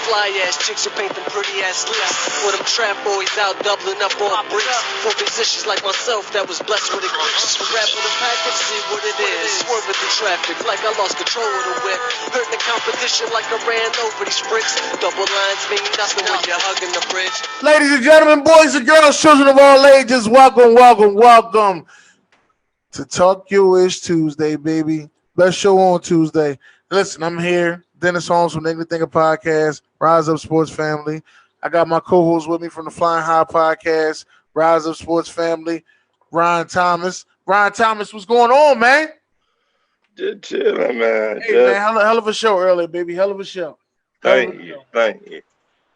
fly ass chicks who paint them pretty ass lips. For them trap boys out doubling up on bricks. For musicians like myself that was blessed with a gift. Just to rap with a pack and see what it is. Swerving through traffic like I lost control of the whip. Hurt the competition like I ran over these bricks. Double lines mean nothing when you're hugging the bridge. Ladies and gentlemen, boys and girls, children of all ages, welcome to Talk Your Ish Tuesday, baby. Best show on Tuesday. Listen, I'm here, Dennis Holmes from the Ignorant Thinker Podcast, Rise Up Sports Family. I got my co-host with me from the Flying High Podcast, Rise Up Sports Family, Ryan Thomas. Ryan Thomas, what's going on, man? Just chilling, man. Hey, man, hell of a show earlier, baby. Hell of a show. Thank you.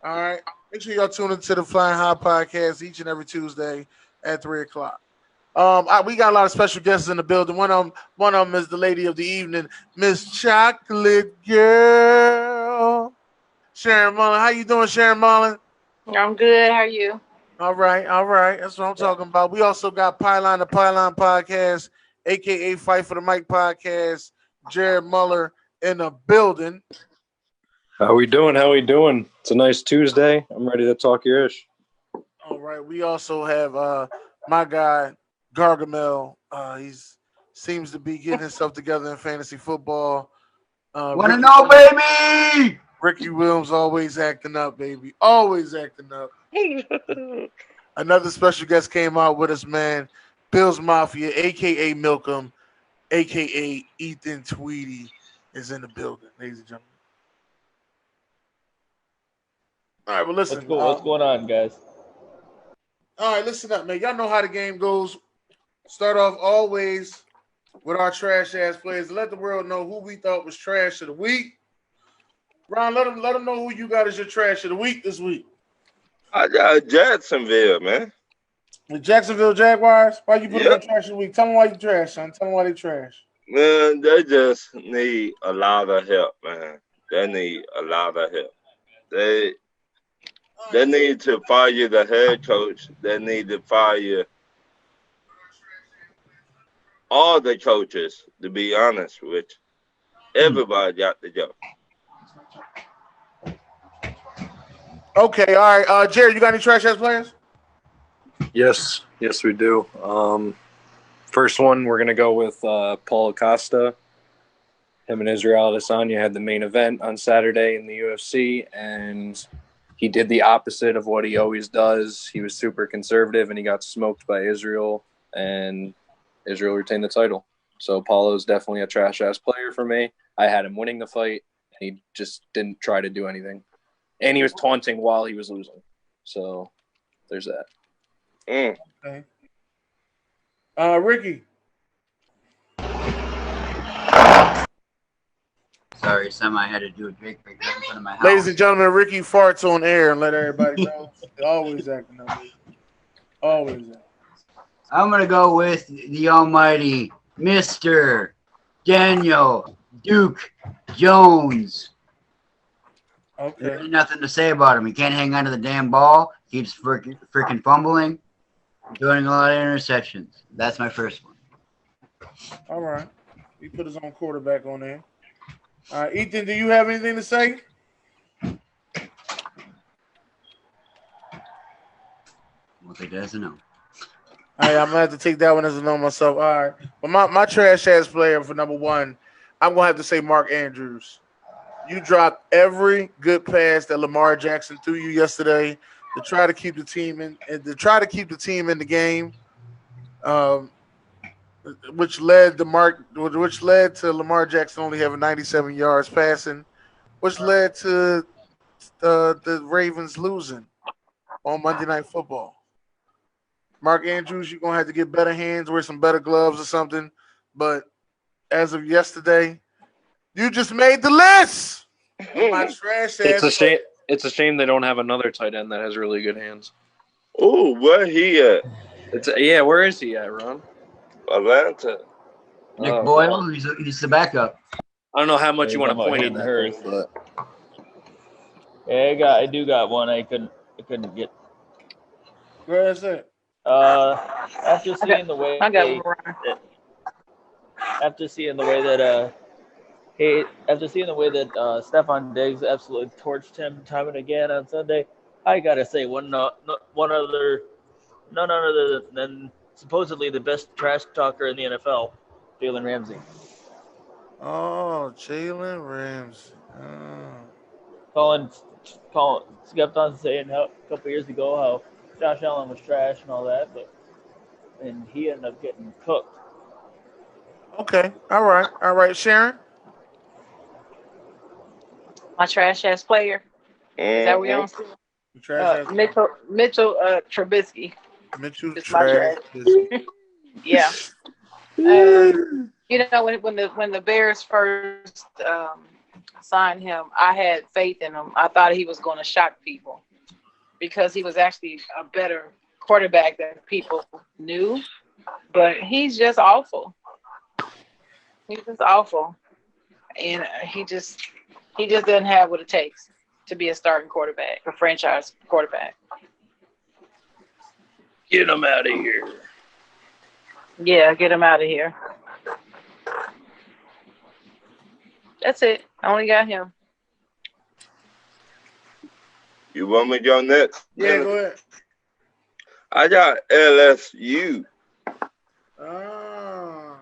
All right. Make sure y'all tune into the Flying High Podcast each and every Tuesday at 3 o'clock. We got a lot of special guests in the building. One of them is the lady of the evening, Miss Chocolate Girl, Sharon Mullen. How you doing, Sharon Mullen? I'm good. How are you? All right. That's what I'm talking about. We also got Pylon, the Pylon Podcast, a.k.a. Fight for the Mic Podcast, Jared Muller in the building. How we doing? It's a nice Tuesday. I'm ready to talk your ish. All right. We also have my guy, Gargamel. He seems to be getting himself together in fantasy football. Want to know, baby? Ricky Williams always acting up, baby. Always acting up. Another special guest came out with us, man. Bills Mafia, a.k.a. Milcom, a.k.a. Ethan Tweedy, is in the building, ladies and gentlemen. All right, well, listen. What's going on, guys? All right, listen up, man. Y'all know how the game goes. Start off always with our trash-ass players. Let the world know who we thought was trash of the week. Ron, let them know who you got as your trash of the week this week. I got Jacksonville, man. The Jacksonville Jaguars? Why you put them on trash of the week? Tell them why you trash, son. Tell them why they trash. Man, they just need a lot of help, man. They need a lot of help. They need to fire the head coach. They need to fire all the coaches, to be honest with you. Everybody got to go. Okay, all right. Jared, you got any trash-ass players? Yes, we do. First one, we're going to go with Paul Acosta. Him and Israel Adesanya had the main event on Saturday in the UFC, and he did the opposite of what he always does. He was super conservative, and he got smoked by Israel, and Israel retained the title. So Paulo is definitely a trash-ass player for me. I had him winning the fight, and he just didn't try to do anything. And he was taunting while he was losing. So there's that. Okay. Ricky. Sorry, I had to do a drink break right in front of my house. Ladies and gentlemen, Ricky farts on air and let everybody know. Always acting up. Always acting. I'm going to go with the almighty Mr. Daniel Duke Jones. Okay. There's nothing to say about him. He can't hang onto the damn ball. Keeps freaking fumbling. Doing a lot of interceptions. That's my first one. All right. He put his own quarterback on there. All right, Ethan, do you have anything to say? We'll take that as a no. All right, I'm going to have to take that one as a no myself. All right. But my trash-ass player for number one, I'm going to have to say Mark Andrews. You dropped every good pass that Lamar Jackson threw you yesterday to try to keep the team in the game, which led to Lamar Jackson only having 97 yards passing, which led to the Ravens losing on Monday Night Football. Mark Andrews, you're gonna have to get better hands, wear some better gloves or something. But as of yesterday, you just made the list. My trash ass. It's a shame they don't have another tight end that has really good hands. Oh, where he at? Where is he at, Ron? Atlanta. Nick Boyle, he's the backup. I don't know how much you want to point at hers, but yeah, I do got one. I couldn't get. Where is it? After seeing the way that Hey, after seeing the way that Stephon Diggs absolutely torched him time and again on Sunday, I gotta say none other than supposedly the best trash talker in the NFL, Jalen Ramsey. Oh, Jalen Ramsey. Oh. Colin, Colin kept on saying how a couple years ago how Josh Allen was trash and all that, and he ended up getting cooked. Okay. All right. All right. Sharon. My trash ass player. Is that what we Mm-hmm. on? You trash ass. Mitchell Trubisky Mitchell is my trash. trash. Yeah. You know when the Bears first signed him, I had faith in him. I thought he was going to shock people because he was actually a better quarterback than people knew. But he's just awful. He's just awful, and he just doesn't have what it takes to be a starting quarterback, a franchise quarterback. Get him out of here. Yeah, get him out of here. That's it. I only got him. You want me to go next? Yeah, go ahead. I got LSU. Ah.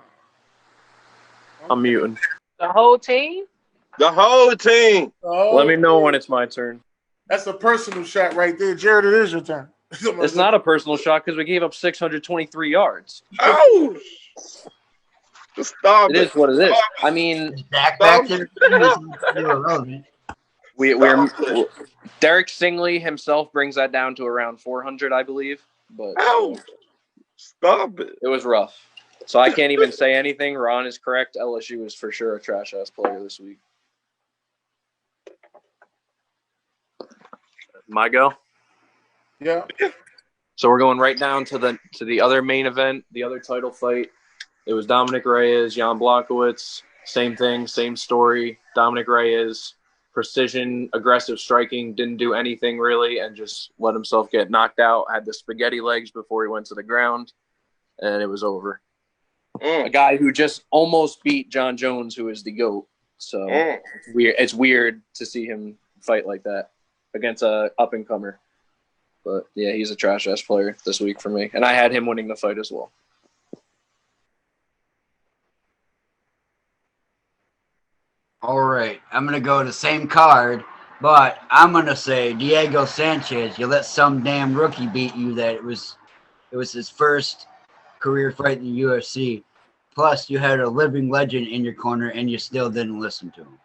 I'm muting. The whole team. The whole team. Oh, Let me know when it's my turn. that's a personal shot right there, Jared. It is your turn. It's not a personal shot because we gave up 623 yards. Oh, stop It is what it is. I mean, Dak back there. Irrelevant. we're Derek Singley himself brings that down to around 400, I believe. But Ouch. Stop it. it was rough. So I can't even say anything. Ron is correct. LSU is for sure a trash ass player this week. My go. Yeah. So we're going right down to the other main event, the other title fight. It was Dominic Reyes, Jan Blachowicz. Same thing, same story. Dominic Reyes, precision, aggressive striking, didn't do anything really, and just let himself get knocked out. Had the spaghetti legs before he went to the ground, and it was over. A guy who just almost beat John Jones, who is the GOAT. So it's weird. It's weird to see him fight like that against a up and comer. But yeah, he's a trash ass player this week for me, and I had him winning the fight as well. All right, I'm gonna go the same card, but I'm gonna say Diego Sanchez. You let some damn rookie beat you. That it was his first career fight in the UFC. Plus, you had a living legend in your corner, and you still didn't listen to him.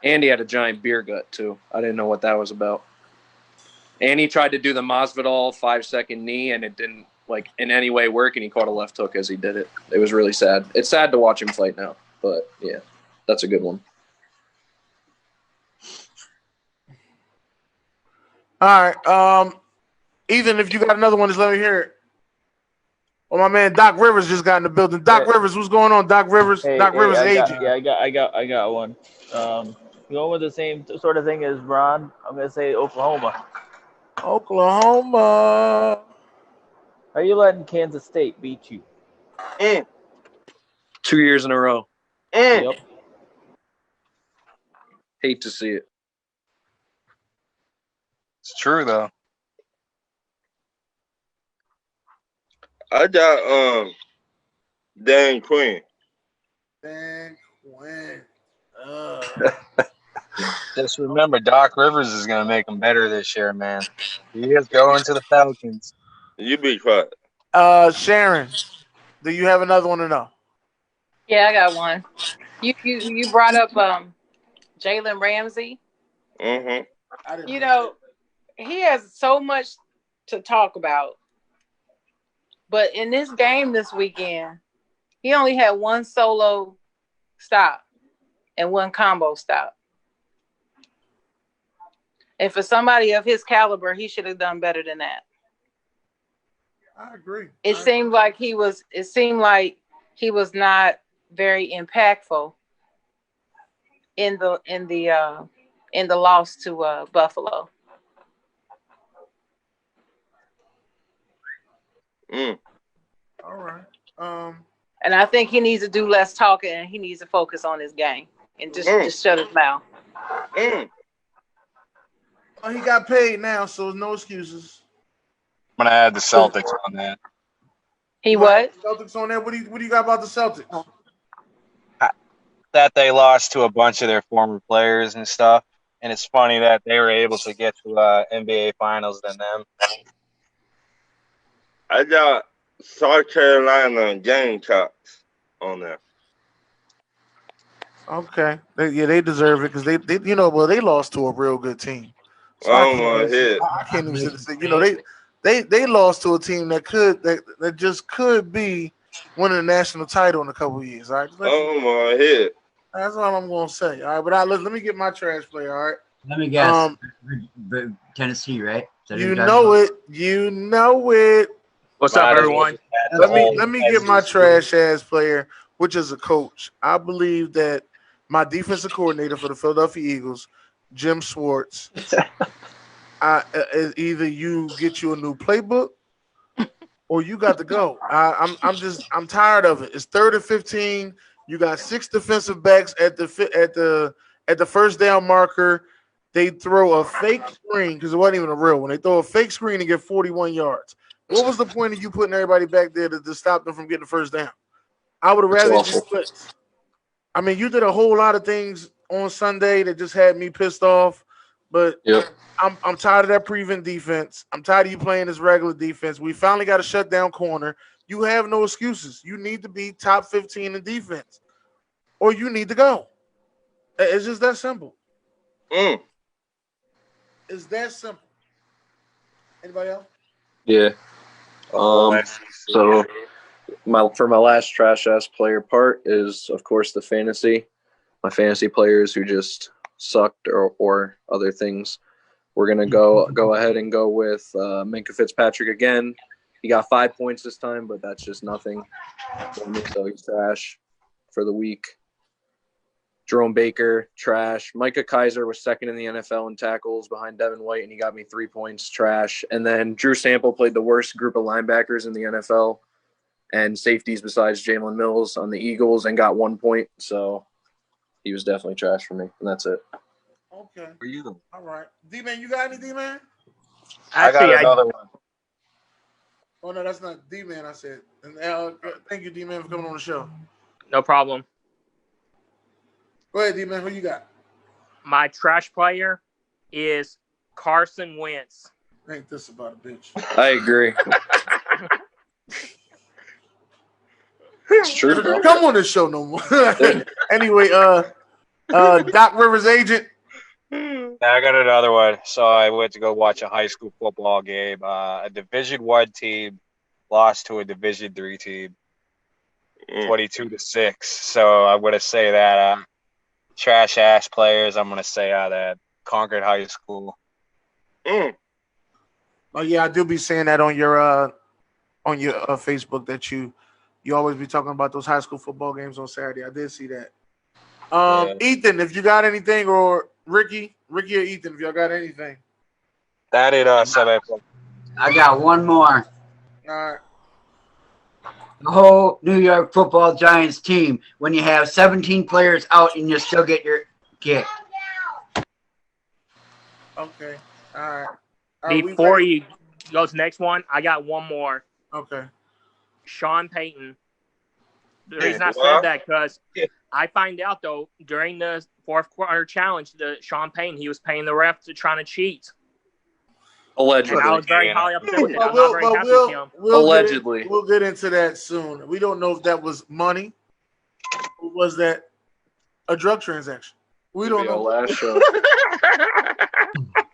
And he had a giant beer gut too. I didn't know what that was about. And he tried to do the Masvidal 5-second knee, and it didn't in any way work. And he caught a left hook as he did it. It was really sad. It's sad to watch him fight now, but yeah, that's a good one. All right. Ethan, if you got another one, just let me hear it. Oh, my man, Doc Rivers just got in the building. Doc Rivers, what's going on? Doc Rivers, Rivers agent. I got one. Going with the same sort of thing as Ron, I'm gonna say Oklahoma. Oklahoma. Are you letting Kansas State beat you? 2 years in a row. Yep. Hate to see it. It's true though. I got Dan Quinn. Dan Quinn. Just remember, Doc Rivers is going to make them better this year, man. He is going to the Falcons. You be quiet. Sharon, do you have another one or no? Yeah, I got one. You brought up Jalen Ramsey. Mm-hmm. You know, he has so much to talk about. But in this game this weekend, he only had one solo stop and one combo stop. And for somebody of his caliber, he should have done better than that. I agree. It seemed like he was not very impactful in the loss to Buffalo. All right. And I think he needs to do less talking and he needs to focus on his game. and just shut his mouth. Oh, he got paid now, so no excuses. I'm gonna add the Celtics on that. He what? Celtics on there. What do you got about the Celtics? That they lost to a bunch of their former players and stuff, and it's funny that they were able to get to NBA Finals than them. I got South Carolina and Gamecocks on there. Okay, they deserve it because they they lost to a real good team. So Oh my head. I can't even sit and say they lost to a team that just could be winning a national title in a couple of years. All right, Oh my head. That's all I'm gonna say. All right, but let me get my trash player. All right. Let me guess. Tennessee, right? You know it. You know it. What's up, everyone? Let me get my trash ass player, which is a coach. I believe that my defensive coordinator for the Philadelphia Eagles, Jim Schwartz, either you get you a new playbook or you got to go. I'm tired of it. It's 3rd and 15. You got 6 defensive backs at the first down marker. They throw a fake screen because it wasn't even a real one. They throw a fake screen and get 41 yards. What was the point of you putting everybody back there to stop them from getting the first down? I would have rather you blitz. I mean, you did a whole lot of things on Sunday that just had me pissed off. But I'm tired of that prevent defense. I'm tired of you playing this regular defense. We finally got a shutdown corner. You have no excuses. You need to be top 15 in defense, or you need to go. It's just that simple. It's that simple. Anybody else? Yeah. So for my last trash ass player part is of course the fantasy. My fantasy players who just sucked or other things. We're gonna go ahead and go with Minkah Fitzpatrick again. He got 5 points this time, but that's just nothing. So he's trash for the week. Jerome Baker, trash. Micah Kaiser was second in the NFL in tackles behind Devin White, and he got me 3 points, trash. And then Drew Sample played the worst group of linebackers in the NFL and safeties besides Jalen Mills on the Eagles and got 1 point. So he was definitely trash for me, and that's it. Okay. For you. All right. D-Man, you got any, D-Man? I got another one. Oh, no, that's not D-Man, I said. And thank you, D-Man, for coming on the show. No problem. Go ahead, D-Man. Who you got? My trash player is Carson Wentz. Ain't this about a bitch? I agree. It's true, bro. Come on this show no more. Anyway, Doc Rivers' agent. I got another one. So I went to go watch a high school football game. A Division I team lost to a Division III team, 22-6. So I'm gonna say that trash ass players. I'm gonna say that Concord High School. Oh yeah, I do be saying that on your Facebook that you always be talking about those high school football games on Saturday. I did see that. Ethan, if you got anything, or Ricky or Ethan, if y'all got anything. That is 7. I got one more. All right. The whole New York Football Giants team, when you have 17 players out and you still get your kick. Okay. All right. Before you go to the next one, I got one more. Okay. Sean Payton. The reason I said that because I find out though during the fourth quarter challenge, Sean Payton, he was paying the ref to trying to cheat. Allegedly. And I was very highly upset with it. I'm not very happy with him. Allegedly. We'll get into that soon. We don't know if that was money or was that a drug transaction. We don't know. Last show.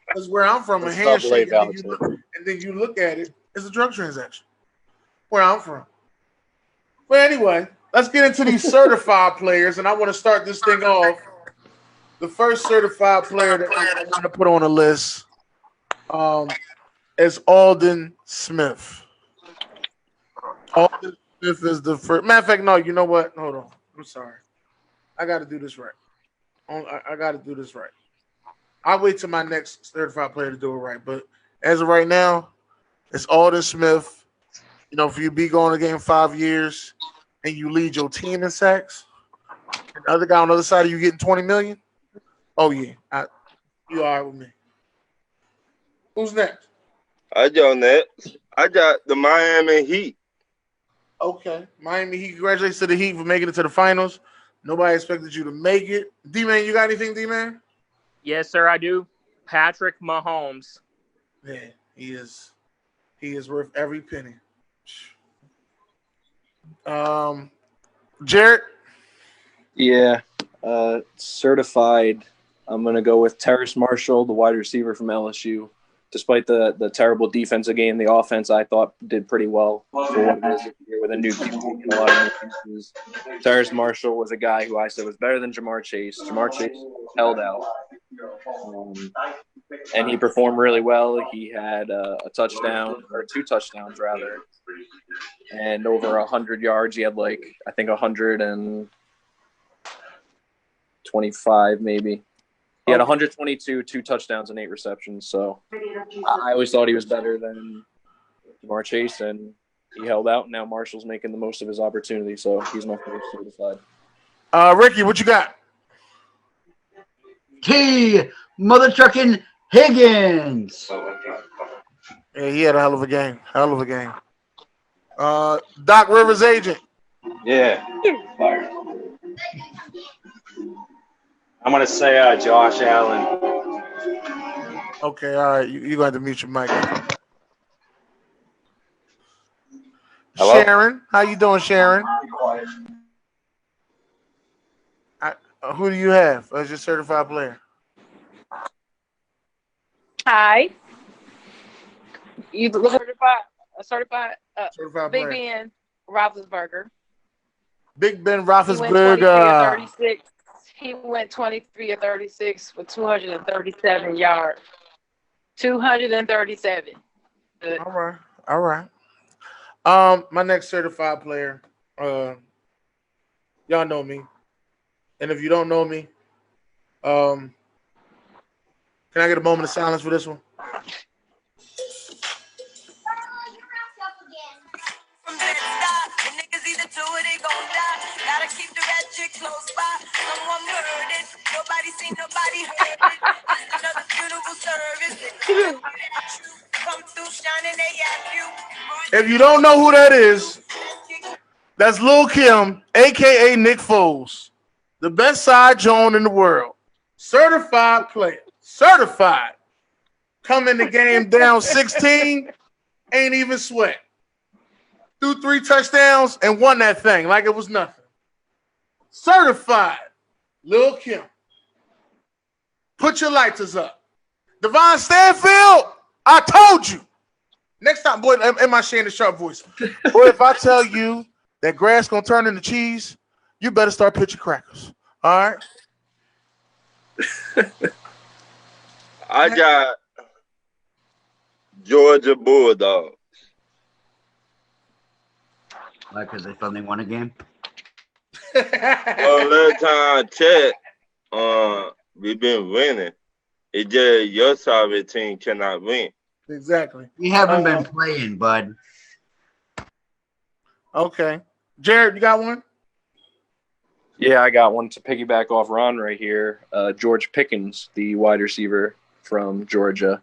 Because where I'm from, a handshake, and then you look at it, it's a drug transaction. Where I'm from. But anyway, let's get into these certified players, and I want to start this thing off. The first certified player that I want to put on the list is Alden Smith. Alden Smith is the first. Matter of fact, no, you know what? Hold on. I'm sorry. I got to do this right. I got to do this right. I'll wait till my next certified player to do it right. But as of right now, it's Alden Smith. You know, if you be going to game 5 years and you lead your team in sacks, The other guy on the other side of you getting $20 million? Oh yeah, you all right with me? Who's next? I got next. I got the Miami Heat. Okay, Miami Heat. Congratulations to the Heat for making it to the finals. Nobody expected you to make it. D-Man, you got anything, D-Man? Yes, sir, I do. Patrick Mahomes. Yeah, he is. He is worth every penny. Jared? Yeah, certified. I'm going to go with Terrace Marshall, the wide receiver from LSU. Despite the terrible defensive game, the offense I thought did pretty well for what it is this year with a new QB and a lot of new pieces. Terrace Marshall was a guy who I said was better than Jamar Chase. Jamar Chase held out, and he performed really well. He had a touchdown, or 2 touchdowns rather, and over 100 yards. He had I think 125 maybe. He had 122, 2 touchdowns, and 8 receptions. So I always thought he was better than Jamar Chase, and he held out. Now Marshall's making the most of his opportunity, so he's my first certified. Ricky, what you got? T. Mother trucking Higgins. Yeah, he had a hell of a game. Hell of a game. Doc Rivers agent. Yeah. I'm going to say Josh Allen. Okay, all right. You're going to mute your mic. Hello? Sharon, how you doing, Sharon? Who do you have as your certified player? Hi. You certified Big player. Ben Roethlisberger. Big Ben He went 23 or Roethlisberger. 36. He went 23 or 36 with 237 yards. 237. Good. All right. My next certified player, y'all know me. And if you don't know me, can I get a moment of silence for this one? If you don't know who that is, that's Lil Kim, a.k.a. Nick Foles, the best side Joan in the world. Certified player. Certified. Come in the game down 16, ain't even sweat. Threw 3 touchdowns and won that thing like it was nothing. Certified. Lil Kim. Put your lighters up. Devon Stanfield, I told you. Next time, boy, am I sharing the sharp voice? Boy, if I tell you that grass gonna turn into cheese, you better start pitching crackers. All right? I got Georgia Bulldogs. Why? Because they finally won a game? Well, last time I checked, we've been winning. It's just your sorry team cannot win. Exactly. We haven't been playing, bud. Okay. Jared, you got one? Yeah, I got one to piggyback off Ron right here. George Pickens, the wide receiver from Georgia.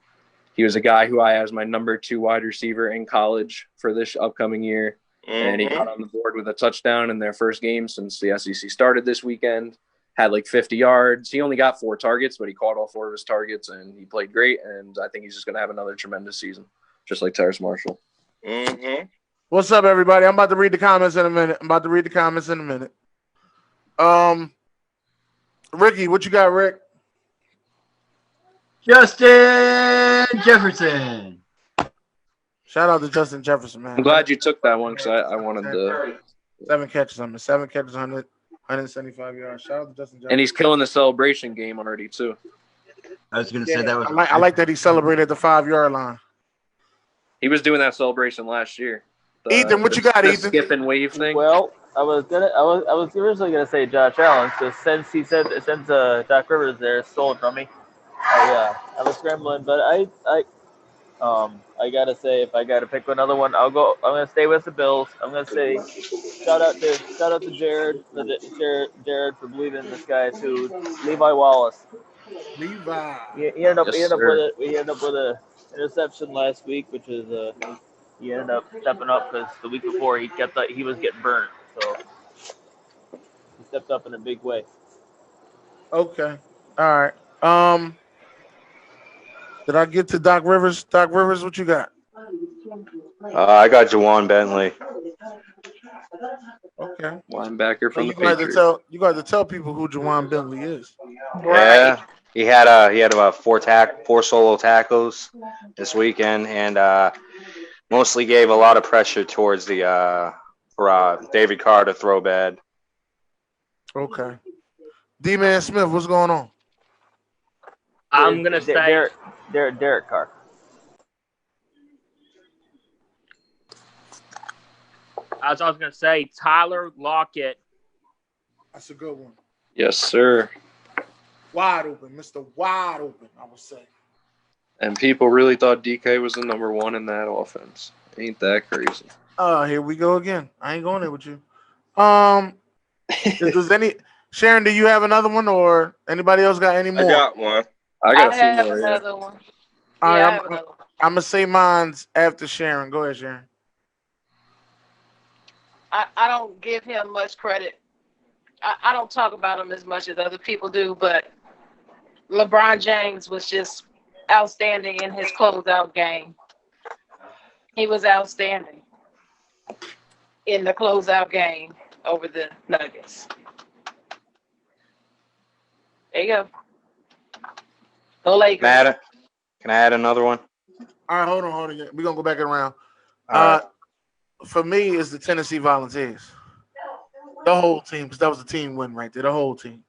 He was a guy who I had as my number 2 wide receiver in college for this upcoming year. And he got on the board with a touchdown in their first game since the SEC started this weekend. Had 50 yards. He only got 4 targets, but he caught all 4 of his targets, and he played great. And I think he's just going to have another tremendous season, just like Terrace Marshall. What's up, everybody? I'm about to read the comments in a minute. Ricky, what you got, Rick? Justin Jefferson. Shout out to Justin Jefferson, man. I'm glad you took that one because I wanted to. 7 catches, 175 yards. Shout out to Justin Jefferson. And he's killing the celebration game already, too. I was going to say that was. I like that he celebrated the 5-yard line. He was doing that celebration last year. Ethan, what you got, Ethan? Skip and wave thing. Well, I was originally gonna say Josh Allen. So since Doc Rivers there stole it from me, I was scrambling. But I gotta say, if I gotta pick another one, I'm gonna stay with the Bills. I'm gonna say Shout out to Jared for believing in this guy too. Levi Wallace. Levi. He ended up Yes, he ended up sir. with it. He ended up with a interception last week, which is he ended up stepping up because the week before he was getting burnt, so he stepped up in a big way. Okay. All right. Did I get to Doc Rivers? Doc Rivers, what you got? I got Jawan Bentley. Okay. Linebacker So from the you got to Patriots. tell people who Jawan Bentley is. Right. Yeah, he had about four solo tackles this weekend, and mostly gave a lot of pressure towards the for David Carr to throw bad. Okay. D-Man Smith, what's going on? I'm gonna say Derek Carr. I was gonna say Tyler Lockett. That's a good one. Yes, sir. Wide open, Mr. Wide Open, I would say. And people really thought DK was the number one in that offense. Ain't that crazy? Here we go again. I ain't going there with you. Does Sharon, do you have another one or anybody else got any more? I got one. I got a few have more. Yeah. another one. All Yeah, right, I have another one. I'm going to say mine's after Sharon. Go ahead, Sharon. I don't give him much credit. I don't talk about him as much as other people do, but LeBron James was just outstanding in his closeout game. He was outstanding in the closeout game over the Nuggets. There you go. Go Lakers. Can I add another one? All right, hold on. We're going to go back around. All right. For me, it's the Tennessee Volunteers. The whole team, because that was a team win right there. The whole team.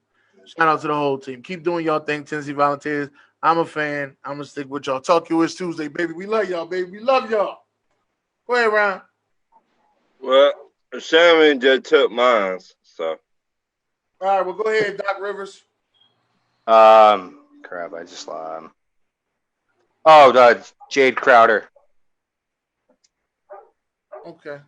Shout out to the whole team. Keep doing y'all thing, Tennessee Volunteers. I'm a fan. I'm going to stick with y'all. Talk you is Tuesday, baby. We love y'all, baby. We love y'all. Go ahead, Ryan. Well, Sharon just took mine, so. All right, well, go ahead, Doc Rivers. Crap, I just Jade Crowder. Okay.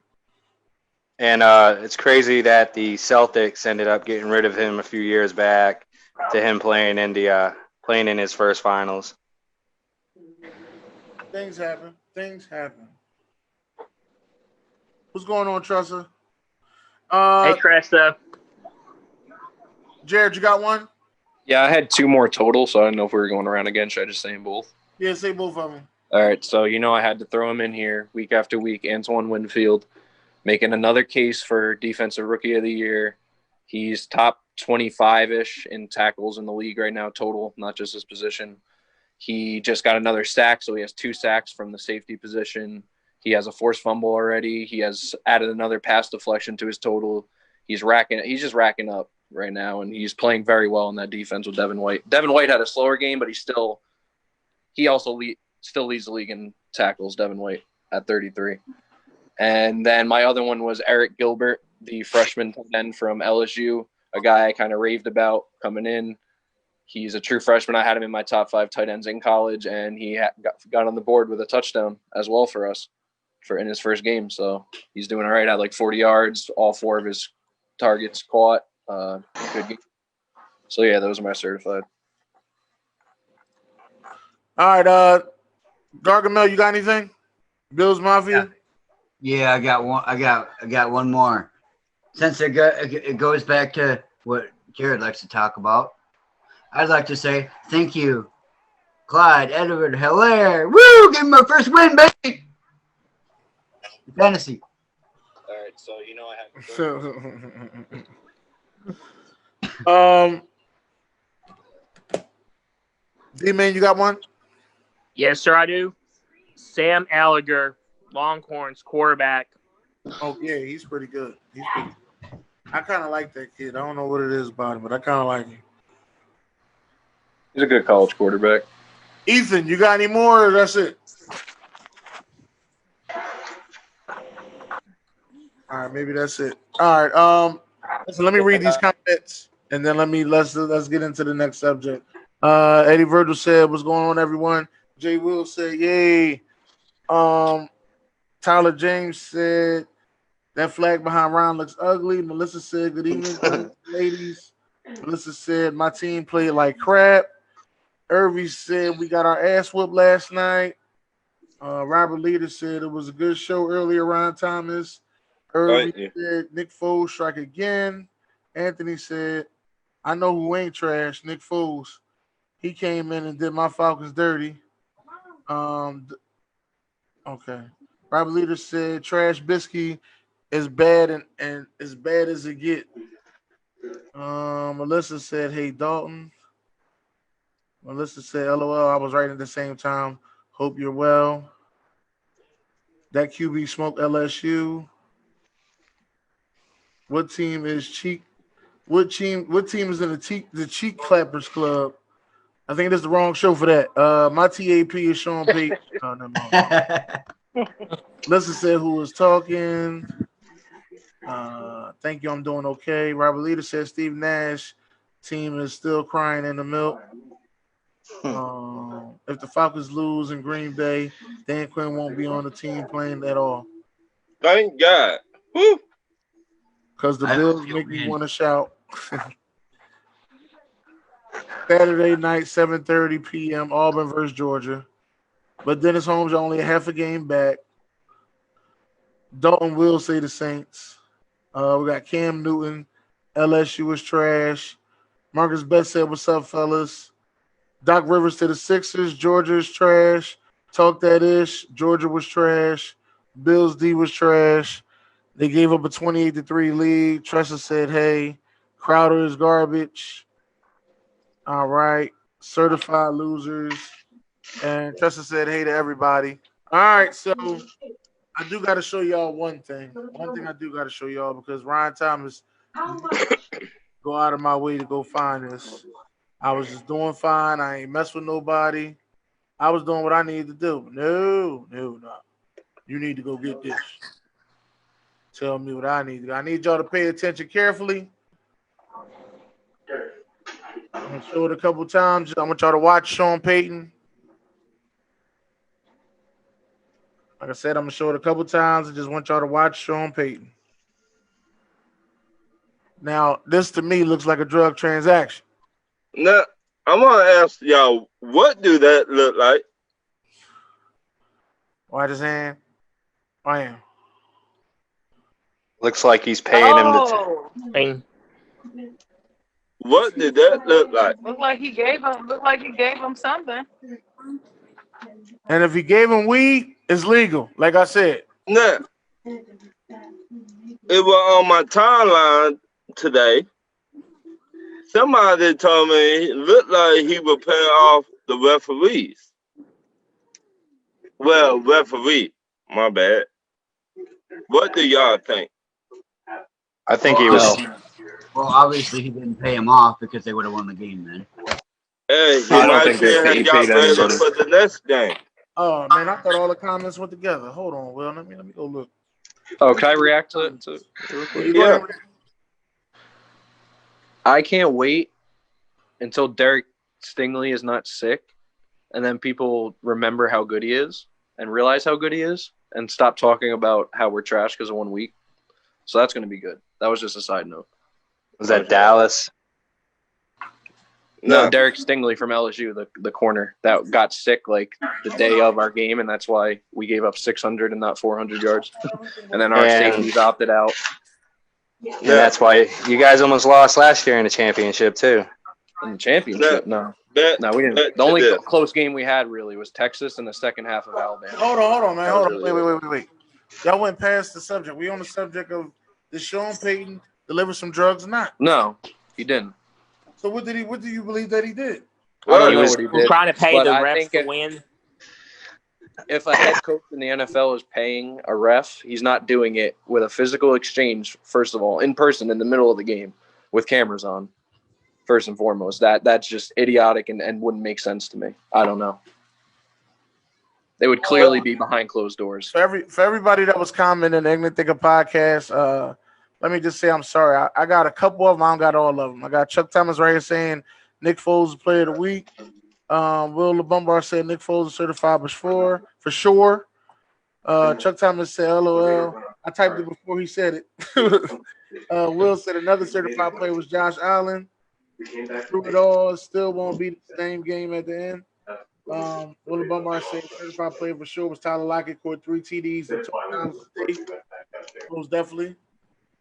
And it's crazy that the Celtics ended up getting rid of him a few years back to him playing in his first finals. Things happen. What's going on, Tressa? Hey, Tressa. Jared, you got one? Yeah, I had two more total, so I don't know if we were going around again. Should I just say them both? Yeah, say both of them. All right, so I had to throw him in here week after week. Antoine Winfield making another case for Defensive Rookie of the Year. He's top 25-ish in tackles in the league right now total, not just his position. He just got another sack, so he has 2 sacks from the safety position. He has a forced fumble already. He has added another pass deflection to his total. He's just racking up right now, and he's playing very well in that defense with Devin White. Devin White had a slower game, but he also still leads the league in tackles, Devin White, at 33. And then my other one was Eric Gilbert, the freshman tight end from LSU, a guy I kind of raved about coming in. He's a true freshman. I had him in my top 5 tight ends in college, and he got on the board with a touchdown as well for us in his first game. So he's doing all right. Had like 40 yards, all 4 of his targets caught. Good game. So, yeah, those are my certified. All right, Gargamel, you got anything? Bills Mafia? Yeah, I got one. I got one more. Since it goes back to what Jared likes to talk about, I'd like to say thank you, Clyde Edward Hilaire. Woo! Give him my first win, baby. Fantasy. All right, so I have. D-Man, you got one? Yes, sir, I do. Sam Alliger, Longhorns quarterback. Oh, yeah, he's pretty good. I kind of like that kid. I don't know what it is about him, but I kind of like him. He's a good college quarterback. Ethan, you got any more or that's it? All right, maybe that's it. All right. Listen, let me read these comments and then let's get into the next subject. Eddie Virgil said, "What's going on, everyone?" Jay Will said, "Yay." Tyler James said, That flag behind Ron looks ugly. Melissa said, "Good evening, ladies." Melissa said, "My team played like crap." Irvy said, "We got our ass whooped last night." Robert Leader said, "It was a good show earlier, Ron Thomas." Irvy Thank you. said, "Nick Foles strike again." Anthony said, "I know who ain't trash, Nick Foles. He came in and did my Falcons dirty." Okay. Robert Leader said, "Trash Bisky is bad and as bad as it get." Melissa said, "Hey Dalton." Melissa said, "LOL, I was right at the same time. Hope you're well." That QB smoked LSU. What team is cheek? What team is in the cheek clappers club? I think that's the wrong show for that. My TAP is Sean Payton. Oh, never mind. Melissa said, "Who was talking?" Thank you. I'm doing okay. Robert Leader says Steve Nash team is still crying in the milk. If the Falcons lose in Green Bay, Dan Quinn won't be on the team playing at all. Thank God. Woo. Because the I Bills hope you make me win. want to shout. Saturday night, 7:30 p.m. Auburn versus Georgia. But Dennis Holmes are only a half a game back. Dalton will say the Saints. We got Cam Newton. LSU is trash. Marcus Betts said, "What's up, fellas?" Doc Rivers to the Sixers. Georgia is trash. Talk that ish. Georgia was trash. Bills D was trash. They gave up a 28-3 lead. Tressa said, "Hey, Crowder is garbage." All right. Certified losers. And Tressa said, "Hey to everybody." All right. So I do got to show y'all one thing. One thing I do got to show y'all because Ryan Thomas go out of my way to go find this. I was just doing fine. I ain't mess with nobody. I was doing what I needed to do. No. You need to go get this. Tell me what I need to do. I need y'all to pay attention carefully. I'm going to show it a couple times. I want y'all to watch Sean Payton. Like I said, I'm going to show it a couple times. I just want y'all to watch Sean Payton. Now, this to me looks like a drug transaction. Now, I want to ask y'all, what do that look like? Watch his hand. I am. Looks like he's paying him to. Oh, What did that look like? look like he gave him. Look like he gave him something. And if he gave him weed, it's legal. Like I said. Now, it was on my timeline today. Somebody told me it looked like he would pay off the referees. Well, referee, my bad. What do y'all think? I think he was. Well, obviously he didn't pay him off because they would have won the game then. Hey, he I don't might think say he y'all paid ready anybody. for the next game. Oh man, I thought all the comments went together. Hold on, Will. Let me go look. Oh, can I react to it real quick? You go ahead. I can't wait until Derek Stingley is not sick, and then people remember how good he is and realize how good he is and stop talking about how we're trash because of 1 week. So that's going to be good. That was just a side note. Was that Dallas? No, Derek Stingley from LSU, the corner that got sick like the day of our game, and that's why we gave up 600 and not 400 yards. And then our safeties opted out. And that's why you guys almost lost last year in the championship too. In the championship? No, we didn't. The only close game we had really was Texas in the second half of Alabama. Hold on, man. Hold on. Wait. Y'all went past the subject. We on the subject of did Sean Payton deliver some drugs or not? No, he didn't. So what do you believe that he did? I don't know what he did. Trying to pay the I refs think to win. If a head coach in the NFL is paying a ref, he's not doing it with a physical exchange, first of all, in person in the middle of the game with cameras on, first and foremost. That's just idiotic and wouldn't make sense to me. I don't know. They would clearly be behind closed doors. For everybody that was commenting in Ignorant Thinker podcast, let me just say I'm sorry. I got a couple of them. I don't got all of them. I got Chuck Thomas right here saying Nick Foles is player of the week. Will LeBumbar said Nick Foles is certified for sure. Chuck Thomas said LOL. I typed it before he said it. Will said another certified player was Josh Allen. Through it all, still won't be the same game at the end. Will Bumar said certified player for sure was Tyler Lockett, scored 3 TDs and touchdowns today. Most definitely.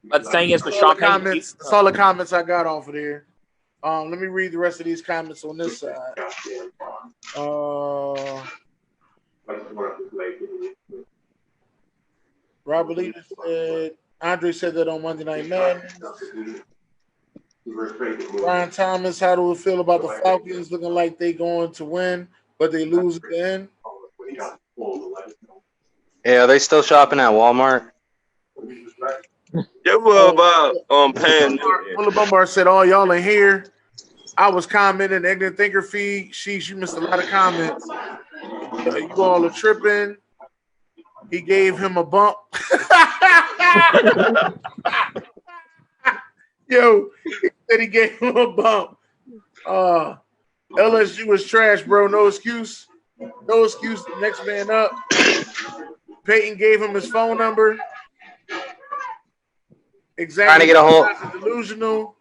But the thing is, with That's all Sean the Payton, comments. That's all the comments I got off of there. Let me read the rest of these comments on this side. Robert Lee said, Andre said that on Monday Night Madness. Brian Thomas, how do we feel about the Falcons looking like they going to win, but they lose at the end? Yeah, are they still shopping at Walmart? Yeah, what about Pan? Willa Bumbar said, "Oh, y'all in here." I was commenting, ignorant thinker feed. Sheesh, you missed a lot of comments. You all are tripping. He gave him a bump. Yo, he said he gave him a bump. LSU was trash, bro. No excuse. No excuse. Next man up. Peyton gave him his phone number. Exactly. Trying to get a hold. Delusional.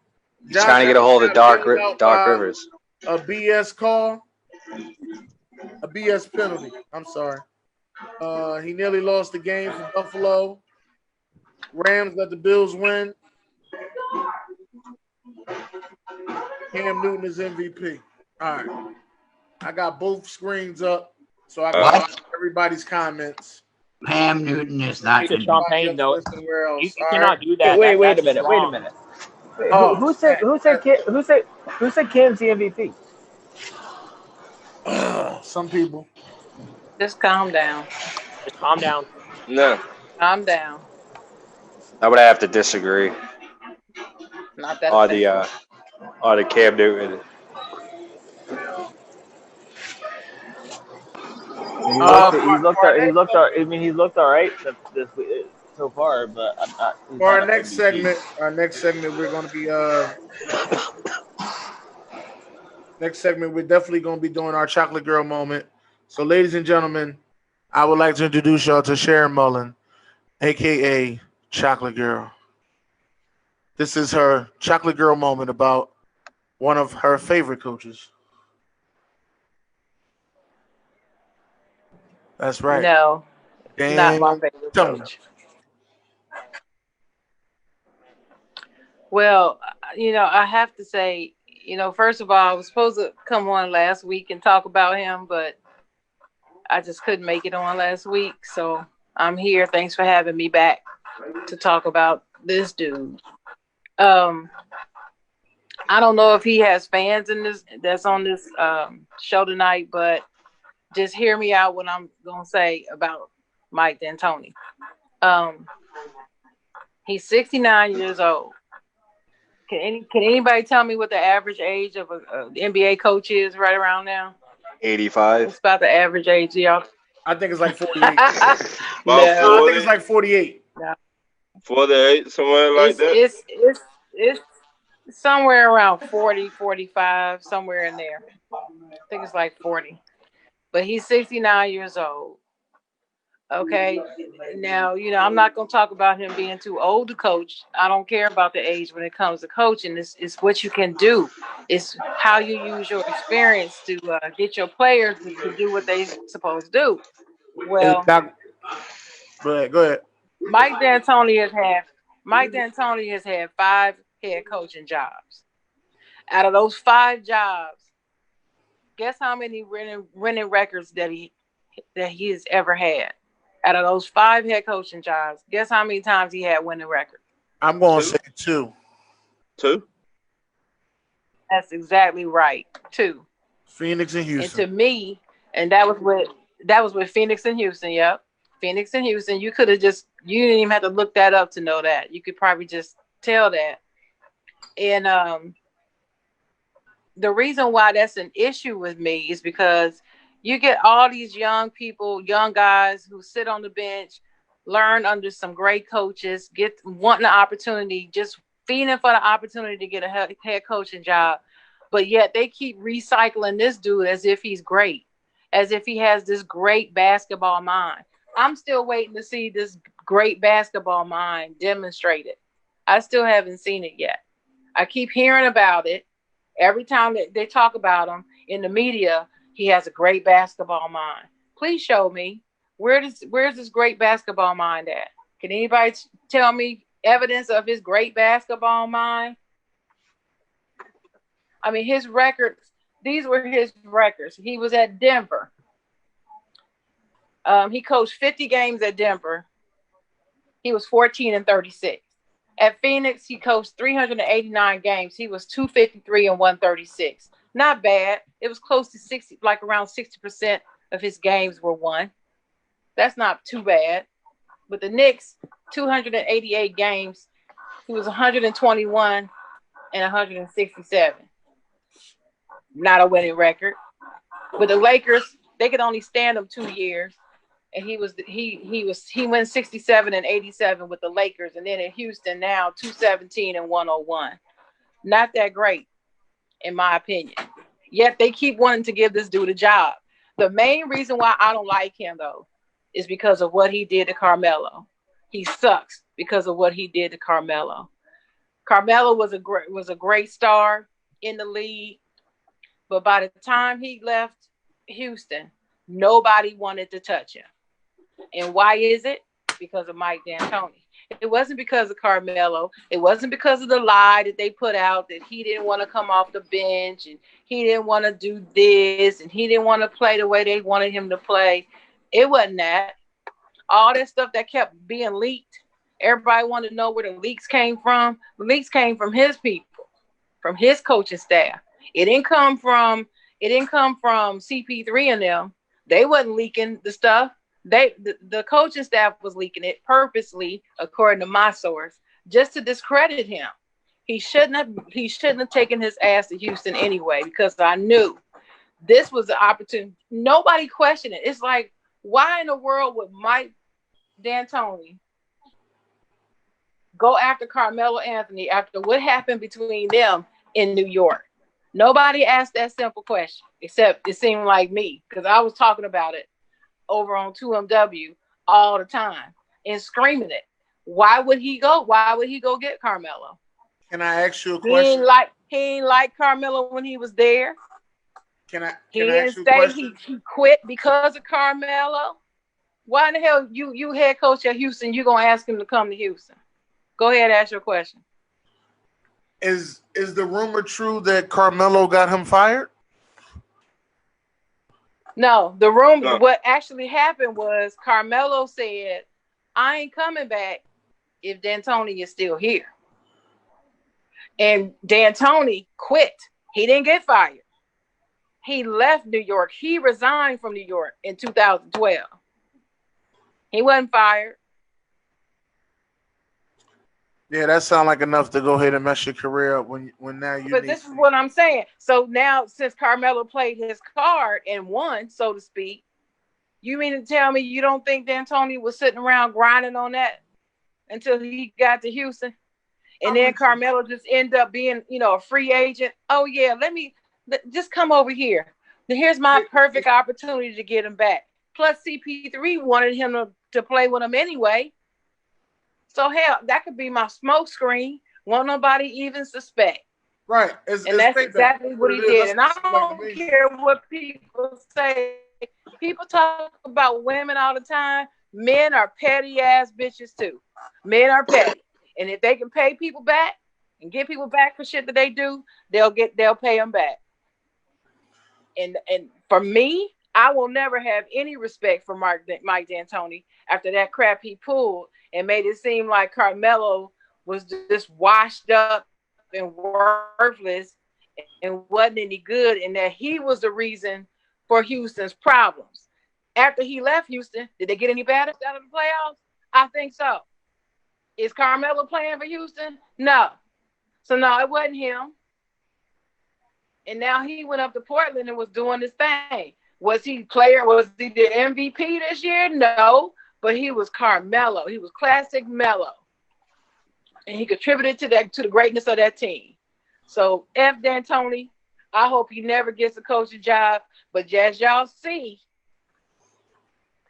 He's trying to get a hold of Doc Rivers. A BS call. A BS penalty. I'm sorry. He nearly lost the game for Buffalo. Rams let the Bills win. Cam Newton is MVP. All right. I got both screens up, so I got everybody's comments. Cam Newton is not Sean Payton, though. You cannot do that. Wait a minute. Wait a minute. Who said Cam's the MVP? Some people. Just calm down. Just calm down. No. Calm down. I would have to disagree. Not that. On the Cam Newton. He looked all right this week so far, but I'm not. For our next segment, we're going to be we're definitely going to be doing our chocolate girl moment. So, ladies and gentlemen, I would like to introduce y'all to Sharon Mullen, aka Chocolate Girl. This is her chocolate girl moment about one of her favorite coaches. That's right. No, Dan not my favorite Tony. coach. Well, I have to say, first of all, I was supposed to come on last week and talk about him, but I just couldn't make it on last week. So I'm here. Thanks for having me back to talk about this dude. I don't know if he has fans that's on this show tonight, but just hear me out what I'm gonna say about Mike D'Antoni. He's 69 years old. Can anybody tell me what the average age of a NBA coach is right around now? 85. It's about the average age, y'all. I think it's like 48. About I 40, think it's like 48. No. 48, somewhere like that. It's somewhere around 40, 45, somewhere in there. I think it's like 40. But he's 69 years old. Okay. Now, I'm not going to talk about him being too old to coach. I don't care about the age when it comes to coaching. It's what you can do. It's how you use your experience to get your players to do what they're supposed to do. Well, go ahead. Mike D'Antoni has had 5 head coaching jobs. Out of those 5 jobs, guess how many winning records that he has ever had? Out of those 5 head coaching jobs, guess how many times he had winning records? I'm going to say 2. 2? That's exactly right. 2. Phoenix and Houston. And to me, and that was with Phoenix and Houston. Yep. Phoenix and Houston. You didn't even have to look that up to know that. You could probably just tell that. And the reason why that's an issue with me is because you get all these young people, young guys who sit on the bench, learn under some great coaches, wanting the opportunity, just feeding for the opportunity to get a head coaching job. But yet they keep recycling this dude as if he's great, as if he has this great basketball mind. I'm still waiting to see this great basketball mind demonstrated. I still haven't seen it yet. I keep hearing about it. Every time that they talk about him in the media, he has a great basketball mind. Please show me where's this great basketball mind at? Can anybody tell me evidence of his great basketball mind? I mean, his records, these were his records. He was at Denver. He coached 50 games at Denver. He was 14-36. At Phoenix, he coached 389 games. He was 253-136. Not bad. It was close to 60, like around 60% of his games were won. That's not too bad. With the Knicks, 288 games, he was 121-167. Not a winning record. With the Lakers, they could only stand him 2 years. And he went 67-87 with the Lakers, and then in Houston now 217-101. Not that great, in my opinion. Yet they keep wanting to give this dude a job. The main reason why I don't like him though is because of what he did to Carmelo. He sucks because of what he did to Carmelo. Carmelo was a great star in the league, but by the time he left Houston, nobody wanted to touch him. And why is it? Because of Mike D'Antoni. It wasn't because of Carmelo. It wasn't because of the lie that they put out that he didn't want to come off the bench and he didn't want to do this and he didn't want to play the way they wanted him to play. It wasn't that. All that stuff that kept being leaked, everybody wanted to know where the leaks came from. The leaks came from his people, from his coaching staff. It didn't come from CP3 and them. They wasn't leaking the stuff. The coaching staff was leaking it purposely, according to my source, just to discredit him. He shouldn't have taken his ass to Houston anyway, because I knew this was the opportunity. Nobody questioned it. It's like, why in the world would Mike D'Antoni go after Carmelo Anthony after what happened between them in New York? Nobody asked that simple question, except it seemed like me, because I was talking about it over on 2MW all the time and screaming it. Why would he go? Why would he go get Carmelo? Can I ask you a question? He ain't like Carmelo when he was there. Can I He ask didn't you a say question? he quit because of Carmelo. Why in the hell you head coach at Houston, you gonna ask him to come to Houston? Go ahead, ask your question. Is the rumor true that Carmelo got him fired? No, the room. No. What actually happened was Carmelo said, "I ain't coming back if D'Antoni is still here." And D'Antoni quit. He didn't get fired. He left New York. He resigned from New York in 2012. He wasn't fired. Yeah, that sounds like enough to go ahead and mess your career up when now you. But this is what I'm saying. So now, since Carmelo played his card and won, so to speak, you mean to tell me you don't think D'Antoni was sitting around grinding on that until he got to Houston, and then Carmelo just ended up being, a free agent? Oh yeah, just come over here. Here's my perfect opportunity to get him back. Plus, CP3 wanted him to play with him anyway. So hell, that could be my smoke screen. Won't nobody even suspect. Right. And that's exactly what he did. And I don't care what people say. People talk about women all the time. Men are petty ass bitches too. Men are petty. And if they can pay people back and get people back for shit that they do, they'll pay them back. And for me, I will never have any respect for Mike D'Antoni after that crap he pulled and made it seem like Carmelo was just washed up and worthless and wasn't any good, and that he was the reason for Houston's problems. After he left Houston, did they get any better out of the playoffs? I think so. Is Carmelo playing for Houston? No. So no, it wasn't him. And now he went up to Portland and was doing his thing. Was he the MVP this year? No, but he was Carmelo. He was classic Melo. And he contributed to the greatness of that team. So F D'Antoni, I hope he never gets a coaching job. But as y'all see,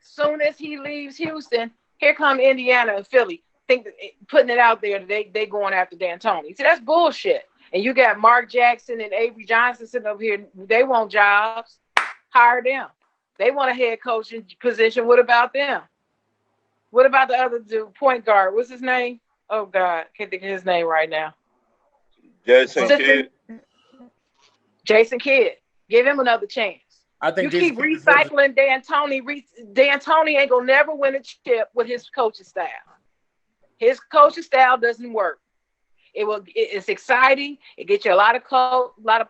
soon as he leaves Houston, Here come Indiana and Philly, putting it out there that they going after D'Antoni. See, that's bullshit. And you got Mark Jackson and Avery Johnson sitting over here. They want jobs. Hire them. They want a head coaching position. What about them? What about the other dude, point guard? What's his name? Oh God, can't think of his name right now. Jason Kidd. Jason Kidd. Give him another chance. I think you keep recycling D'Antoni. D'Antoni ain't gonna never win a chip with his coaching style. His coaching style doesn't work. It's exciting. It gets you a lot of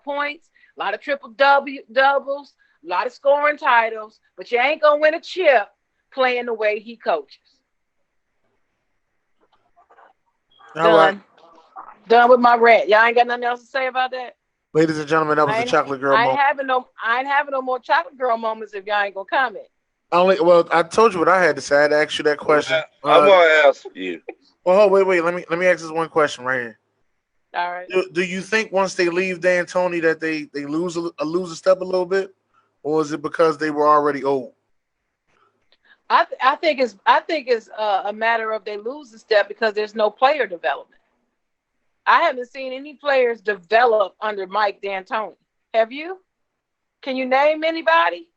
points, a lot of triple doubles, a lot of scoring titles. But you ain't gonna win a chip playing the way he coaches. Done. Done with my rant. Y'all ain't got nothing else to say about that? Ladies and gentlemen, that was the chocolate girl moment. I ain't having no more chocolate girl moments if y'all ain't gonna comment. I told you what I had to say. I had to ask you that question. I'm gonna ask you. Well, wait. Let me ask this one question right here. All right. Do you think once they leave D'Antoni that they lose a step a little bit, or is it because they were already old? I think it's a matter of they lose a step because there's no player development. I haven't seen any players develop under Mike D'Antoni. Have you? Can you name anybody?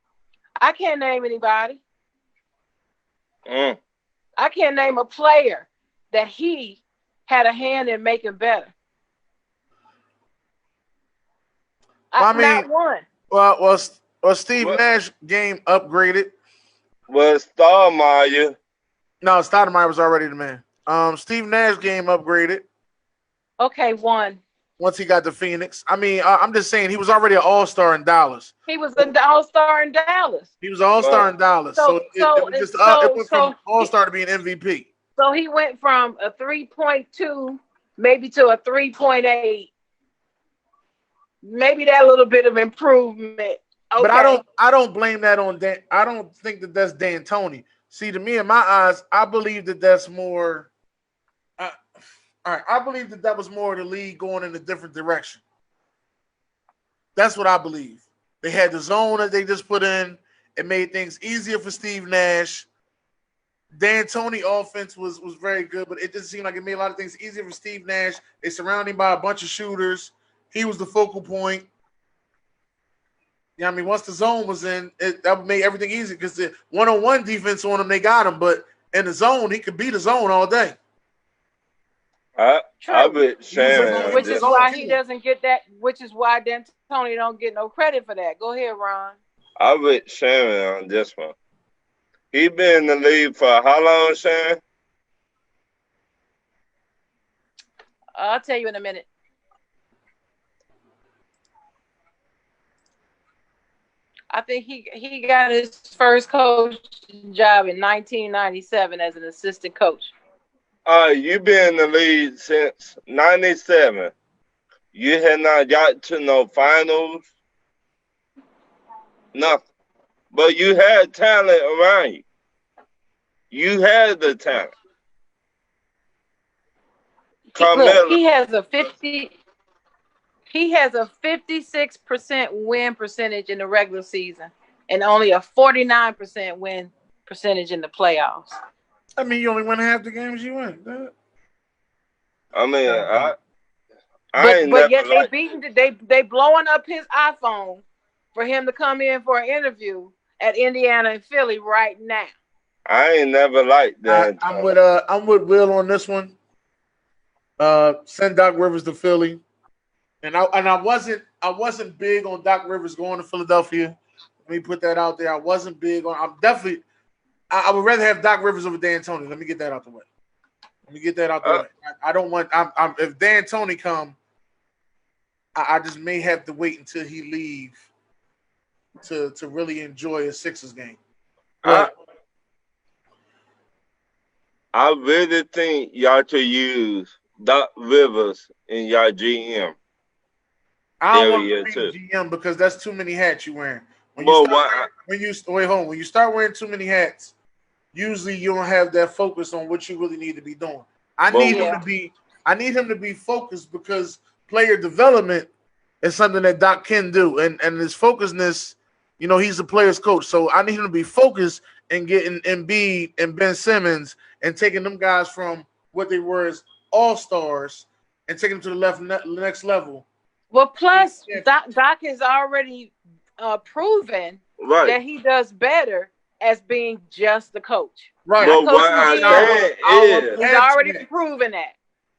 I can't name anybody. I can't name a player that he had a hand in making better. Not one. Well, Steve Nash game upgraded. Was Stoudemire? No, Stoudemire was already the man. Steve Nash game upgraded. Okay, one. Once he got to Phoenix. I'm just saying he was already an all-star in Dallas. He was an all-star in Dallas. He was an all-star in Dallas. It went from all-star to being MVP. So he went from a 3.2 maybe to a 3.8. Maybe that little bit of improvement. Okay. But I don't blame that on Dan. I don't think that that's D'Antoni. See, to me, in my eyes, I believe that that's more. All right, I believe that was more of the league going in a different direction. That's what I believe. They had the zone that they just put in. It made things easier for Steve Nash. D'Antoni offense was very good, but it just seemed like it made a lot of things easier for Steve Nash. They surrounded him by a bunch of shooters. He was the focal point. Yeah, once the zone was in, that made everything easy because the one-on-one defense on him, they got him. But in the zone, he could beat the zone all day. I bet Shannon. Which is why he doesn't get that. Which is why D'Antoni don't get no credit for that. Go ahead, Ron. I bet Shannon on this one. He been in the league for how long, Shannon? I'll tell you in a minute. I think he got his first coaching job in 1997 as an assistant coach. You been in the league since 97. You had not got to no finals. Nothing. But you had talent around you. You had the talent. Look, he has a 56% win percentage in the regular season and only a 49% win percentage in the playoffs. You only win half the games you win. But yet they blowing up his iPhone for him to come in for an interview at Indiana and Philly right now. I ain't never liked that. I'm with Will on this one. Send Doc Rivers to Philly. And I wasn't big on Doc Rivers going to Philadelphia. Let me put that out there. I wasn't big on. I would rather have Doc Rivers over D'Antoni. Let me get that out the way. I don't want. If D'Antoni come, I just may have to wait until he leave to really enjoy a Sixers game. I really think y'all should use Doc Rivers in y'all GM. I don't want to be GM because that's too many hats you wearing. When you start wearing too many hats, usually you don't have that focus on what you really need to be doing. I need him to be focused because player development is something that Doc can do, and his focusedness You know, he's the player's coach. So I need him to be focused and getting Embiid and Ben Simmons and taking them guys from what they were as all-stars and taking them to the next level. Well, plus Doc has already proven that he does better as being just the coach. Right. But what I'm saying is, he's already proven that.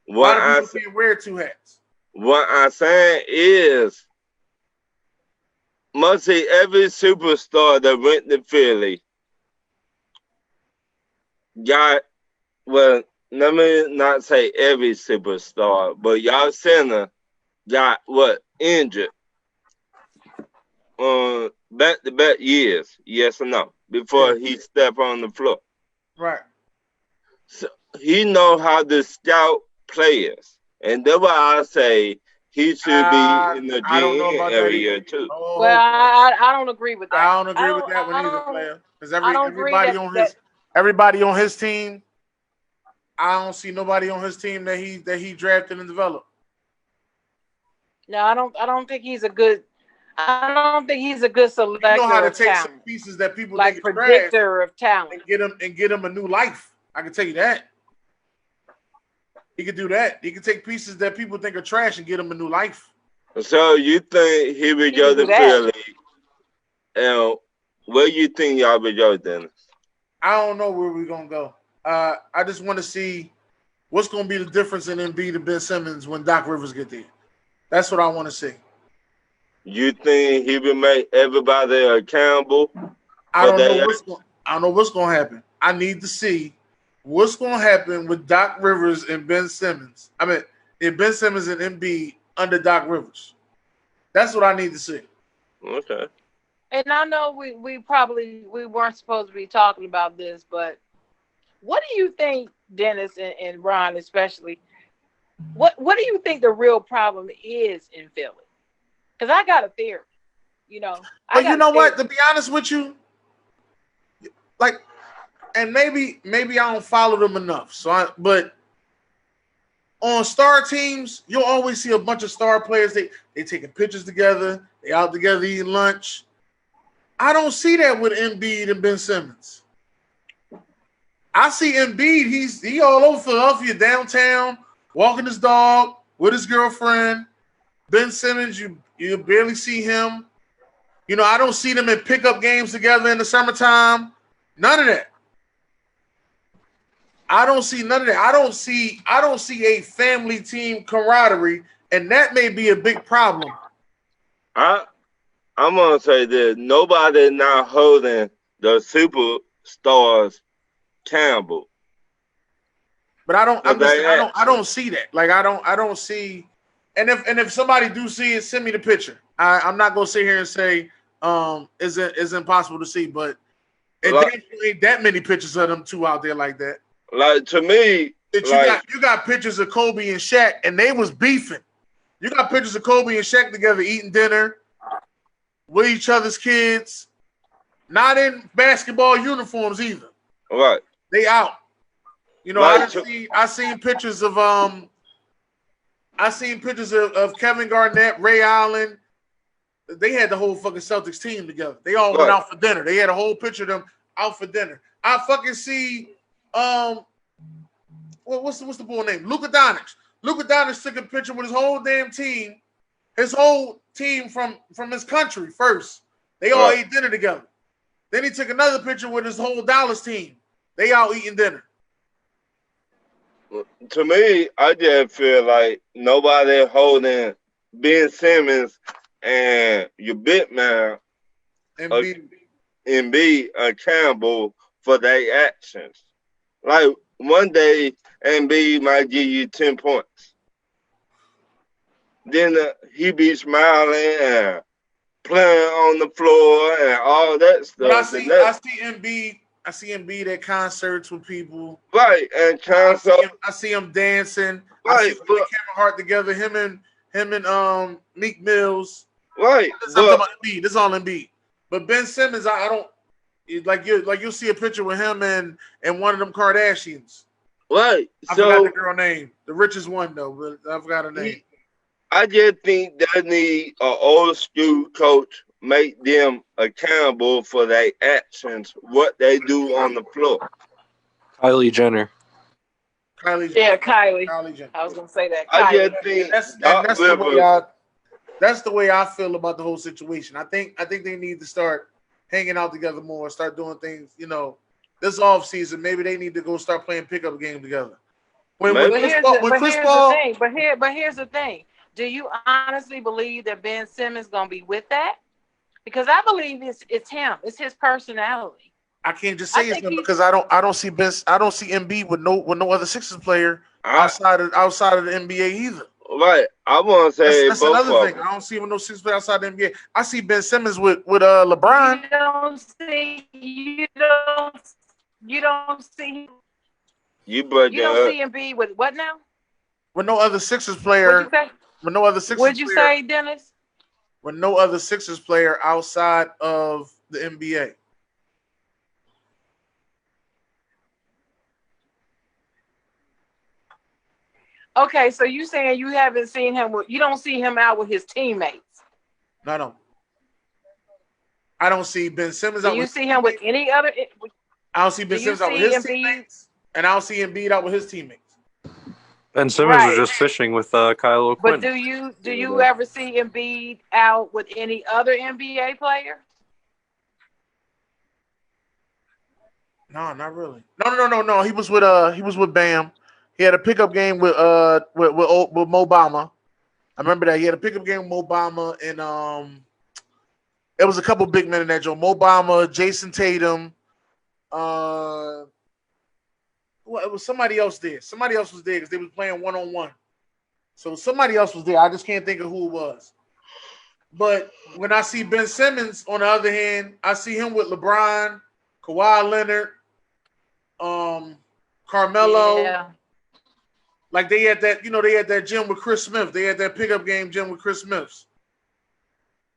What I'm saying, wear two hats. What I'm saying is, mostly every superstar that went to Philly got, well, let me not say every superstar, but y'all center got injured back-to-back years, yes or no, before he stepped on the floor. Right. So he know how to scout players, and that's why I say he should be in the GM area too. Well, I don't agree with that. I don't agree with that one either, player. Because everybody on his team, I don't see nobody on his team that he drafted and developed. No, I don't think he's a good. I don't think he's a good selector. You know how to of take talent. some pieces that people like think predictor of talent and get them a new life. I can tell you that. He could do that. He could take pieces that people think are trash and get them a new life. So you think he would go to Philly? And where you think y'all would go, Dennis? I don't know where we're gonna go. I just want to see what's gonna be the difference in Embiid and Ben Simmons when Doc Rivers get there. That's what I want to see. You think he will make everybody accountable? I don't know what's going to happen. I need to see what's going to happen with Doc Rivers and Ben Simmons. I mean, if Ben Simmons and Embiid under Doc Rivers. That's what I need to see. Okay. And I know we weren't supposed to be talking about this, but what do you think, Dennis and Ron especially, what do you think the real problem is in Philly? Because I got a theory, you know. But you know what? To be honest with you, like, and maybe I don't follow them enough. But on star teams, you'll always see a bunch of star players. They taking pictures together. They out together eating lunch. I don't see that with Embiid and Ben Simmons. I see Embiid. He all over Philadelphia downtown, walking his dog with his girlfriend. Ben Simmons, you barely see him. You know, I don't see them in pickup games together in the summertime. None of that. I don't see none of that. I don't see a family team camaraderie, and that may be a big problem. I'm gonna say this: nobody not holding the superstars accountable. But I don't see that. Like I don't see. And if somebody do see it, send me the picture. I'm not gonna sit here and say it's impossible to see, but it definitely ain't that many pictures of them two out there like that. Like to me, you got pictures of Kobe and Shaq, and they was beefing. You got pictures of Kobe and Shaq together eating dinner with each other's kids, not in basketball uniforms either. Right. They out. You know, I seen pictures of Kevin Garnett, Ray Allen. They had the whole fucking Celtics team together. They all went out for dinner. They had a whole picture of them out for dinner. I fucking see what's the boy name? Luka Doncic. Luka Doncic took a picture with his whole damn team, from his country first. They all ate dinner together. Then he took another picture with his whole Dallas team. They all eating dinner. To me, I just feel like nobody holding Ben Simmons and your big man Embiid accountable for their actions. Like one day, Embiid might give you 10 points. Then he be smiling and playing on the floor and all that stuff. But I see Embiid at concerts with people. Right, and concerts. I see him dancing. Right, I see him Kevin Hart together. Him and Meek Mills. Right, This is all Embiid. But Ben Simmons, I don't like you'll see a picture with him and one of them Kardashians. Right. I forgot the girl name. The richest one though, but I forgot her name. I just think they need an old school coach make them accountable for their actions, what they do on the floor. Kylie Jenner. Kylie. Yeah, Kylie. Kylie Jenner. I was gonna say that. I Kylie. just think that's the way I feel about the whole situation. I think they need to start hanging out together more, start doing things. You know, this off season, maybe they need to go start playing pickup games together. But here's the thing. Do you honestly believe that Ben Simmons gonna be with that? Because I believe it's him. It's his personality. I can't just say it's him because I don't see Embiid with no other Sixers player outside of the NBA either. Right. I want to say that's another thing. I don't see him with no Sixers player outside the NBA. I see Ben Simmons with LeBron. You don't see. You don't see Embiid with what now? With no other Sixers player. With no other Sixers. What'd you say, Dennis? With no other Sixers player outside of the NBA. Okay, so you saying you haven't seen him you don't see him out with his teammates? No. I don't see Ben Simmons out. Do you see him with any other? I don't see Ben Simmons out with his teammates, and I don't see Embiid out with his teammates. Ben Simmons was just fishing with Kyle O'Quinn. But do you ever see Embiid out with any other NBA player? No, not really. No. He was with Bam. He had a pickup game with Mo Bamba. I remember that he had a pickup game with Mo Bamba, and it was a couple big men in that joint. Mo Bamba, Jason Tatum. It was somebody else there. Somebody else was there because they was playing 1-on-1. So somebody else was there. I just can't think of who it was. But when I see Ben Simmons, on the other hand, I see him with LeBron, Kawhi Leonard, Carmelo. Yeah. Like they had that gym with Chris Smith. They had that pickup game gym with Chris Smiths.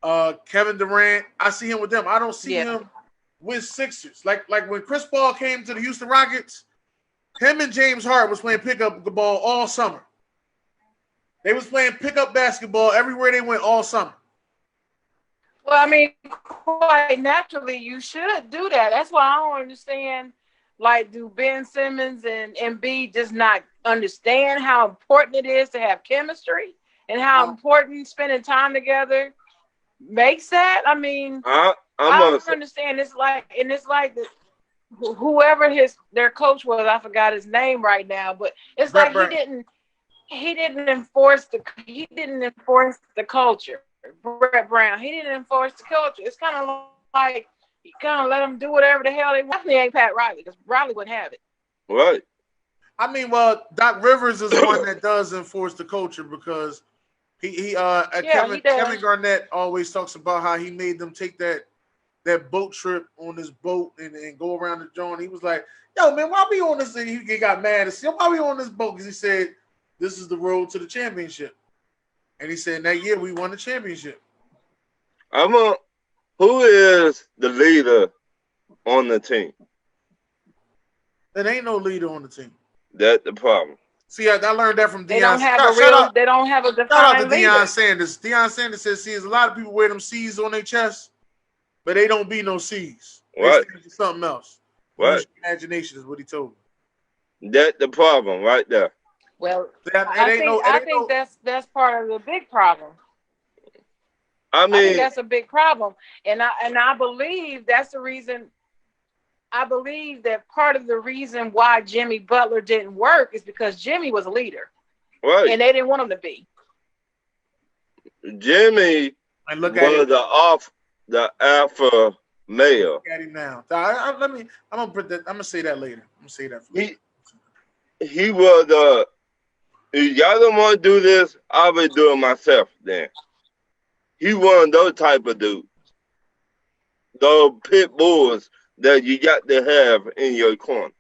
Kevin Durant. I see him with them. I don't see him with Sixers. Like when Chris Paul came to the Houston Rockets, him and James Harden was playing pickup ball all summer. They was playing pickup basketball everywhere they went all summer. Well, I mean, quite naturally, you should do that. That's why I don't understand. Like, do Ben Simmons and Embiid just not understand how important it is to have chemistry and how important spending time together makes that? I mean, I don't understand. It's like whoever their coach was, I forgot his name right now, but it's like he didn't enforce the culture. Brett Brown, he didn't enforce the culture. It's kind of like you kind of let them do whatever the hell they want. Definitely ain't Pat Riley because Riley wouldn't have it. Right. I mean, well, Doc Rivers is one that does enforce the culture because Kevin Garnett always talks about how he made them take that boat trip on this boat and go around the joint. He was like, yo, man, why we on this thing? He got mad and said, why we on this boat? Because he said, this is the road to the championship. And he said, that year we won the championship. Who is the leader on the team? There ain't no leader on the team. That's the problem. See, I learned that from Deion. They don't have a defined shout out to leader. Deion Sanders. Deion Sanders says, see, there's a lot of people wear them C's on their chest, but they don't be no C's. Right. They stand for something else. Right. Imagination is what he told me. That's the problem right there. Well, I think that's part of the big problem. I think that's a big problem, and I believe that's the reason. I believe that part of the reason why Jimmy Butler didn't work is because Jimmy was a leader, right? And they didn't want him to be. Jimmy was the alpha male. Look at him now. I'm gonna say that later. I'm gonna say that. He was the. If y'all don't want to do this, I'll be doing myself then. He one of those type of dudes. Those pit bulls that you got to have in your corner.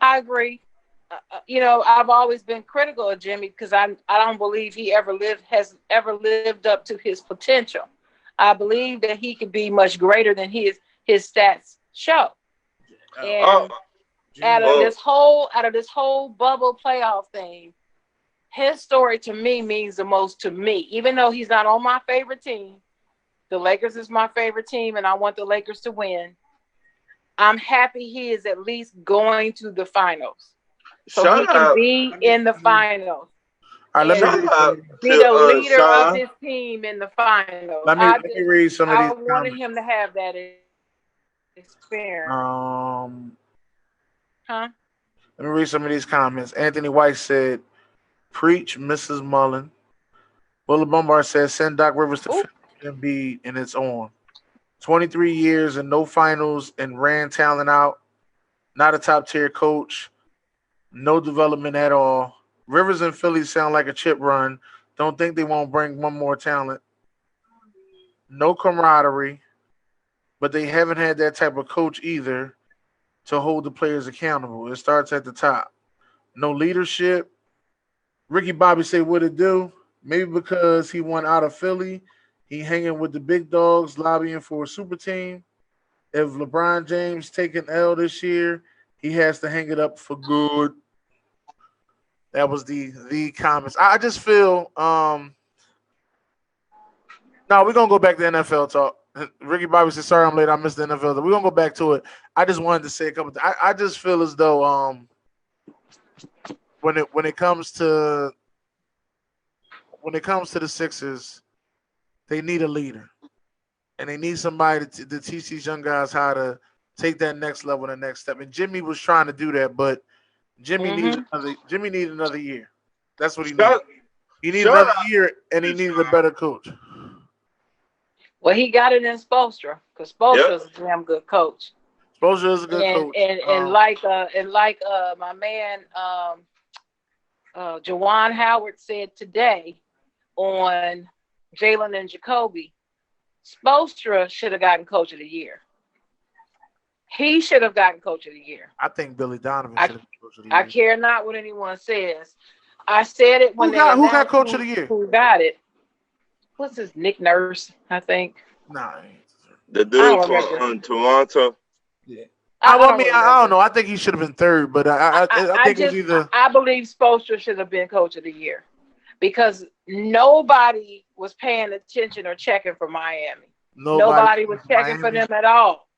I agree. I've always been critical of Jimmy because I don't believe he has ever lived up to his potential. I believe that he could be much greater than his stats show. And out of this whole bubble playoff thing, his story to me means the most to me. Even though he's not on my favorite team, the Lakers is my favorite team, and I want the Lakers to win. I'm happy he is at least going to the finals, so he Shout can out, be in the finals All right, let me and shout read some out of these. be the to leader of Sean. his team in the finals. Let me read some of I these wanted comments. him to have that experience. Huh? Let me read some of these comments. Anthony White said, "Preach, Mrs. Mullen." Bullet Bombard says, "Send Doc Rivers to Ooh. Embiid, and it's on." 23 years and no finals and ran talent out. Not a top tier coach. No development at all. Rivers and Philly sound like a chip run. Don't think they won't bring one more talent. No camaraderie, but they haven't had that type of coach either to hold the players accountable. It starts at the top. No leadership. Ricky Bobby say what it do. Maybe because he won out of Philly, he hanging with the big dogs, lobbying for a super team. If LeBron James take an L this year, he has to hang it up for good. That was the comments. I just feel no, we're gonna go back to NFL talk. Ricky Bobby said, "Sorry, I'm late. I missed the NFL. We're gonna go back to it." I just wanted to say a couple. I just feel as though when it comes to the Sixers, they need a leader, and they need somebody to teach these young guys how to take that next level, the next step. And Jimmy was trying to do that, but Jimmy needed another year. That's what he needed. He needed Shout another out year, and he to needed a better coach. Well, he got it in Spoelstra because Spoelstra is a damn good coach. Spoelstra is a good coach. And like my man Jawan Howard said today on Jalen and Jacoby, Spoelstra should have gotten Coach of the Year. He should have gotten Coach of the Year. I think Billy Donovan should have been Coach of the Year. I care not what anyone says. I said it when who got Coach of the Year? Who got it? What's his Nick Nurse? I think. Nah, the dude from Toronto. Yeah. I don't know. I think he should have been third, but I think it was either. I believe Spoelstra should have been Coach of the Year because nobody was paying attention or checking for Miami. Nobody was checking for them at all.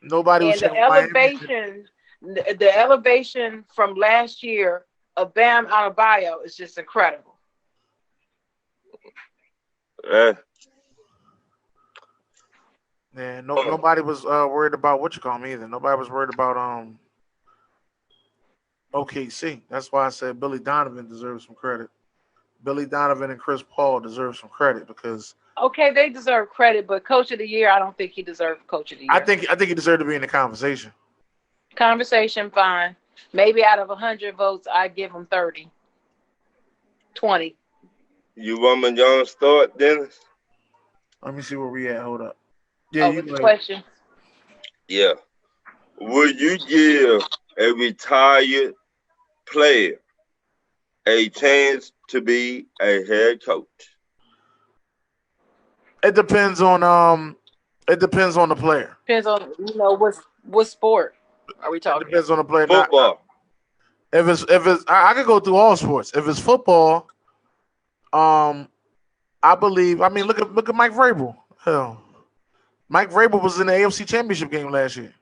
Nobody was checking for the elevation from last year of Bam Adebayo is just incredible. Yeah, nobody was worried about what you call me either. Nobody was worried about OKC. That's why I said Billy Donovan deserves some credit. Billy Donovan and Chris Paul deserve some credit because they deserve credit, but Coach of the Year, I don't think he deserved Coach of the Year. I think he deserved to be in the conversation. Conversation, fine. Maybe out of 100 votes, I give him 30, 20. You want me to start, Dennis? Let me see where we at. Hold up. Yeah, with the question. Yeah. Would you give a retired player a chance to be a head coach? It depends on the player. Depends on what sport are we talking? It depends on the player. Football. If it's I could go through all sports. If it's football, I believe. I mean, look at Mike Vrabel. Hell, Mike Vrabel was in the AFC Championship game last year.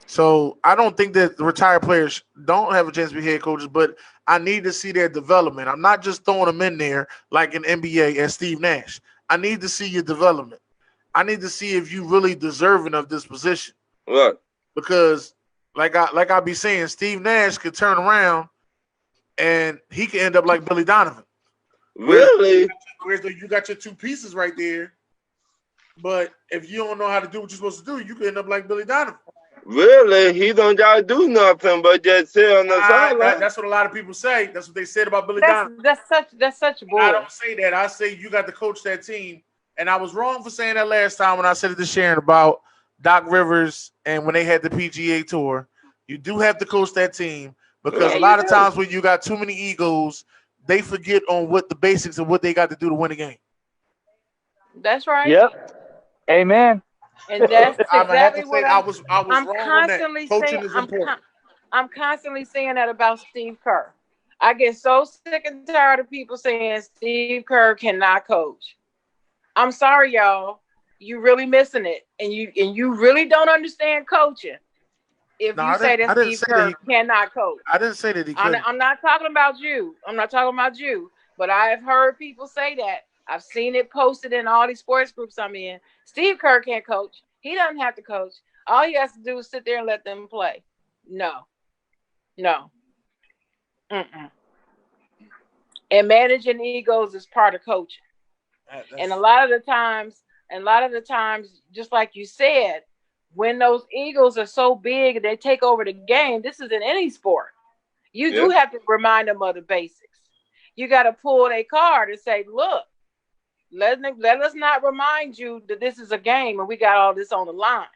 So I don't think that the retired players don't have a chance to be head coaches, but I need to see their development. I'm not just throwing them in there like an NBA as Steve Nash. I need to see your development. I need to see if you really deserving of this position. What? Because like I be saying, Steve Nash could turn around and he could end up like Billy Donovan. Really? Whereas you got your two pieces right there, but if you don't know how to do what you're supposed to do, you could end up like Billy Donovan. Really? He don't gotta do nothing but just sit on the sideline. That's what a lot of people say. That's what they said about Billy Donovan. That's such bull. I don't say that. I say you got to coach that team. And I was wrong for saying that last time when I said it to Sharon about Doc Rivers and when they had the PGA Tour. You do have to coach that team because a lot of times when you got too many egos, they forget on what the basics of what they got to do to win a game. That's right. Yep. Amen. And that's exactly what I was I'm wrong constantly on that. Coaching saying. is important. I'm constantly saying that about Steve Kerr. I get so sick and tired of people saying Steve Kerr cannot coach. I'm sorry, y'all. You really missing it, and you really don't understand coaching. If No, you say that I didn't Steve say that Kerr cannot coach, I didn't say that he couldn't. I'm not talking about you. I'm not talking about you. But I have heard people say that. I've seen it posted in all these sports groups I'm in. Steve Kerr can't coach. He doesn't have to coach. All he has to do is sit there and let them play. No, no. Mm-mm. And managing egos is part of coaching. And a lot of the times, just like you said, when those egos are so big, they take over the game. This is in any sport. You Yeah. do have to remind them of the basics. You got to pull a card and say, look, let us not remind you that this is a game and we got all this on the line.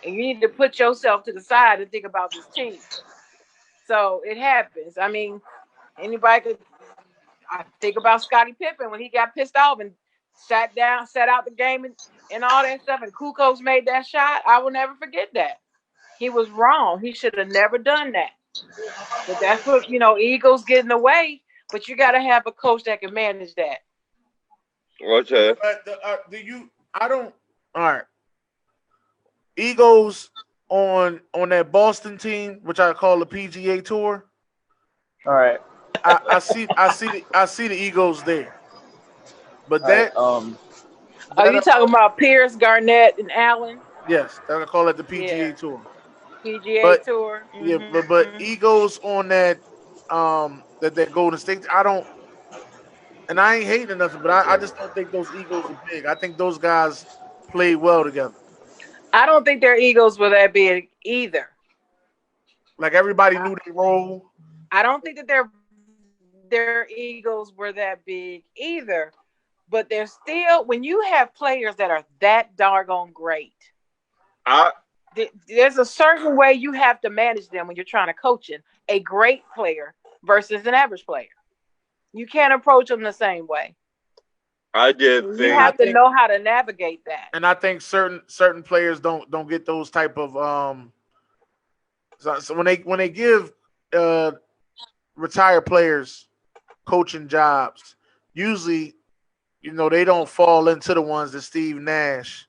And you need to put yourself to the side and think about this team. So it happens. I mean, anybody could. I think about Scottie Pippen when he got pissed off and sat out the game and all that stuff. And Kukoc made that shot. I will never forget that. He was wrong. He should have never done that. But that's what, egos get in the way. But you got to have a coach that can manage that. Okay. Do you? I don't. All right. Egos on that Boston team, which I call the PGA Tour. All right. I see the egos there, but that. Are you talking about Pierce, Garnett, and Allen? Yes, I call it the PGA Yeah. Tour. PGA Tour. Yeah, but egos on that that Golden State. I don't, and I ain't hating nothing, but I just don't think those egos are big. I think those guys play well together. I don't think their egos were that big either. Like everybody knew their role. I don't think that their egos were that big either. But they're still, when you have players that are that doggone great, there's a certain way you have to manage them when you're trying to coach a great player versus an average player. You can't approach them the same way. I just think you have to know how to navigate that. And I think certain players don't get those type of So when they give retired players coaching jobs, usually they don't fall into the ones that Steve Nash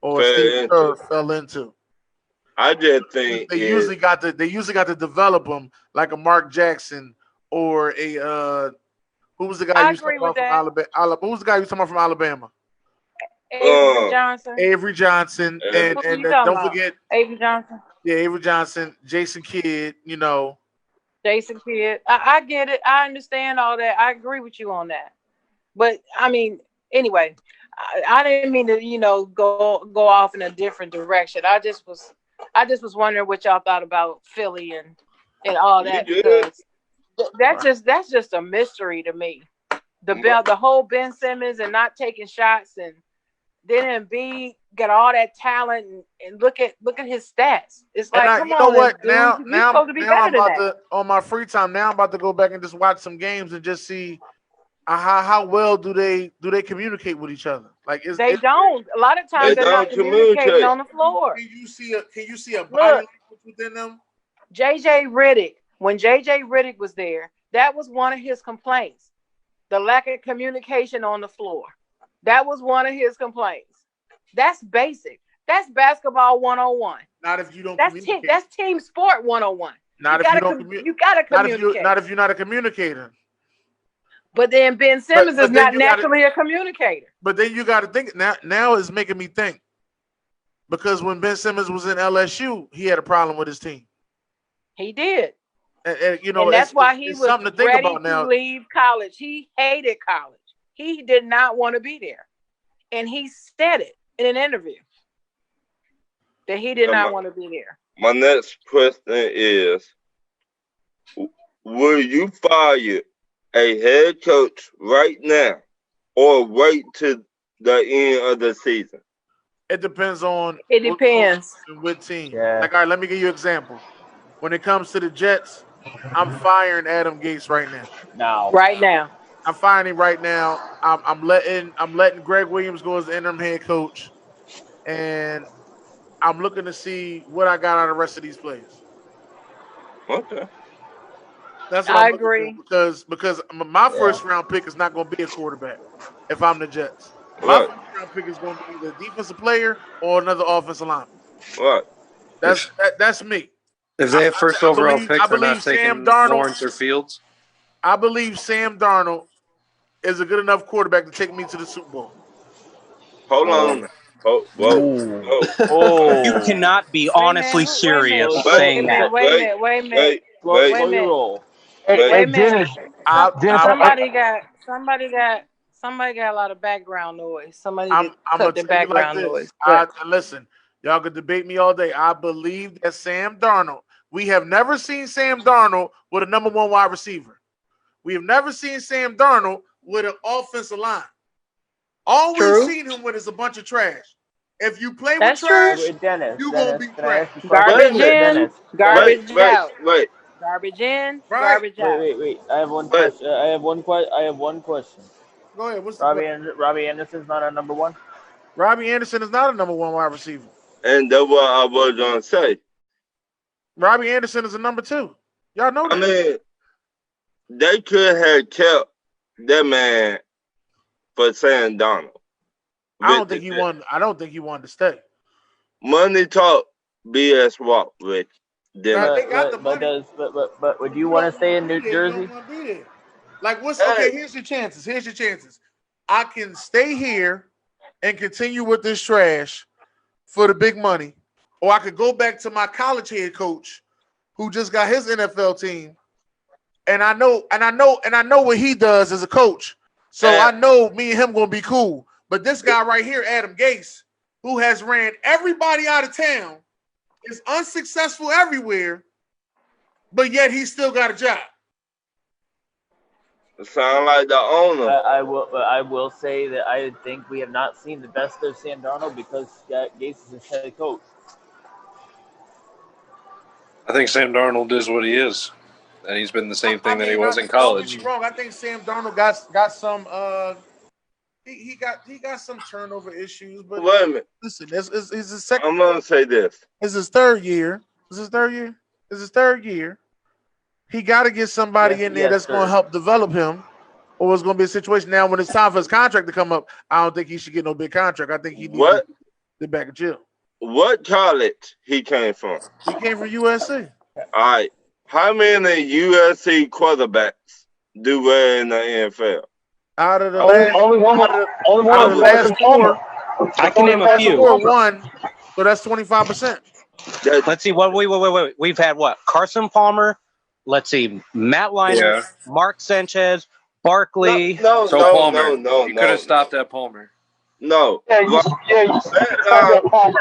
or Steve Kerr fell into. I just think they usually got to develop them like a Mark Jackson or a who was the guy you talking about from Alabama? Who was the guy you talking about from Alabama? Avery Johnson. Avery Johnson, and don't forget Avery Johnson. Yeah, Avery Johnson, Jason Kidd. Jason Kidd. I get it. I understand all that. I agree with you on that. But I mean, anyway, I didn't mean to, go off in a different direction. I just was wondering what y'all thought about Philly and all that, because that's just a mystery to me. The whole Ben Simmons and not taking shots, and then Embiid got all that talent and look at his stats. It's like, come on, what? Dude, now supposed to be better I'm about than that. on my free time. Now I'm about to go back and just watch some games and just see how well do they communicate with each other. Like they don't. A lot of times they're not communicating on the floor. Can you see a body language within them? JJ Redick, when JJ Redick was there, that was one of his complaints. The lack of communication on the floor. That was one of his complaints. That's basic. That's basketball 101. Not if you don't communicate. That's team sport 101. Not if you don't communicate. You gotta communicate. Not if you're not a communicator. But then Ben Simmons is not naturally a communicator. But then you got to think now it's making me think, because when Ben Simmons was in LSU, he had a problem with his team. He did. And that's why he was something to think ready about now. to leave college. He hated college. He did not want to be there. And he said it in an interview that he did not want to be there. My next question is, will you fire a head coach right now or wait to the end of the season? It depends on what team. Yeah. Like, all right, let me give you an example. When it comes to the Jets, I'm firing Adam Gase right now. Right now. I'm firing him right now. I'm letting Greg Williams go as the interim head coach, and I'm looking to see what I got out of the rest of these players. Okay. That's what I I'm looking agree. for because my Yeah. first round pick is not going to be a quarterback if I'm the Jets. My Right, first round pick is going to be either a defensive player or another offensive lineman. right. That's me. If they have first overall pick, I they're not believe Sam taking Darnold. Lawrence or Fields. I believe Sam Darnold is a good enough quarterback to take me to the Super Bowl. Hold on. Oh, whoa, Ooh. whoa. You Oh. cannot be Wait a honestly minute. Wait a minute. serious So, Wait saying a that. minute. Wait a minute. Wait a minute. slow Wait a your minute. roll. Wait. Wait a minute. I, Somebody got a lot of background noise. Somebody I'm to gonna cut the tell you like background this. noise. But Listen, y'all could debate me all day. I believe that Sam Darnold. We have never seen Sam Darnold with a number one wide receiver. We have never seen Sam Darnold with an offensive line. All we've true. seen him with is a bunch of trash. If you play with That's true. trash, Wait, Dennis, you gonna be can I trash. ask you a question? Garbage Wait a in, Dennis, garbage Wait. out. Garbage in, Right? garbage out. wait. I have one Wait. question. I have one question. Go ahead. What's the question? Robbie Anderson's not a number one. Robbie Anderson is not a number one wide receiver. And that's what I was gonna say. Robbie Anderson is a number two. Y'all know that. I mean, they could have kept that man for Sam Donald. I don't think he wanted to stay. Money talk, BS walk, Rick. Now, they got the money. But would you want to stay in New You Jersey? don't want to be there. Like, okay, here's your chances. I can stay here and continue with this trash for the big money, or I could go back to my college head coach who just got his NFL team. And I know what he does as a coach. So I know me and him gonna be cool. But this guy right here, Adam Gase, who has ran everybody out of town, is unsuccessful everywhere, but yet he still got a job. Sound like the owner. I will say that I think we have not seen the best of Sam Darnold because Gase is his head coach. I think Sam Darnold is what he is, and he's been the same thing that he was in college. Don't get me wrong. I think Sam Darnold got some he got some turnover issues, but Wait a minute. listen, this is his second. I'm gonna say this. It's his third year. He got to get somebody in there that's going to help develop him, or it's going to be a situation. Now, when it's time for his contract to come up, I don't think he should get no big contract. I think he needs to get back in jail. What college he came from? He came from USC. All right. How many USC quarterbacks do well in the NFL? Out of the only one. last four, I can name a few. One, so that's 25%. Let's see. Wait. We've had what? Carson Palmer. Let's see. Matt Leinart, Mark Sanchez, Barkley. No. You could have stopped at Palmer. No. Yeah, you stop at Palmer.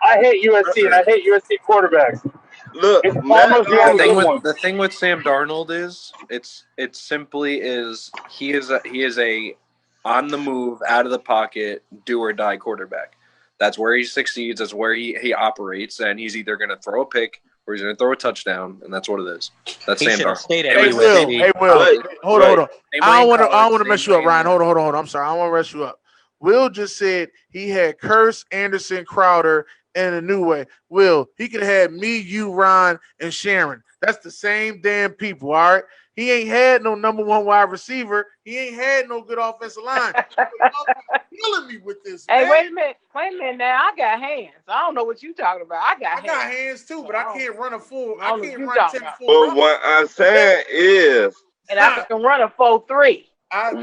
I hate USC and I hate USC quarterbacks. Look, Palmer's the only good one. The thing with Sam Darnold is it simply is he is a on the move, out of the pocket, do or die quarterback. That's where he succeeds. That's where he operates, and he's either going to throw a pick or he's going to throw a touchdown, and that's what it is. That's He Sam should have Darnold. stayed at Hey, USC. Will. Hold on. I don't want to Same mess you up, way. Ryan. Hold on. I'm sorry. I don't want to mess you up. Will just said he had Curse, Anderson, Crowder, and a new way. Will, he could have had me, you, Ryan, and Sharon. That's the same damn people, all right? He ain't had no number one wide receiver. He ain't had no good offensive line. You're killing me with this, Hey, man. wait a minute now. I got hands. I don't know what you talking about. I got hands too, but I can't run a full. I I don't know can't what you run talking 10 about. full. But what I'm saying is, And I can run a 4.3.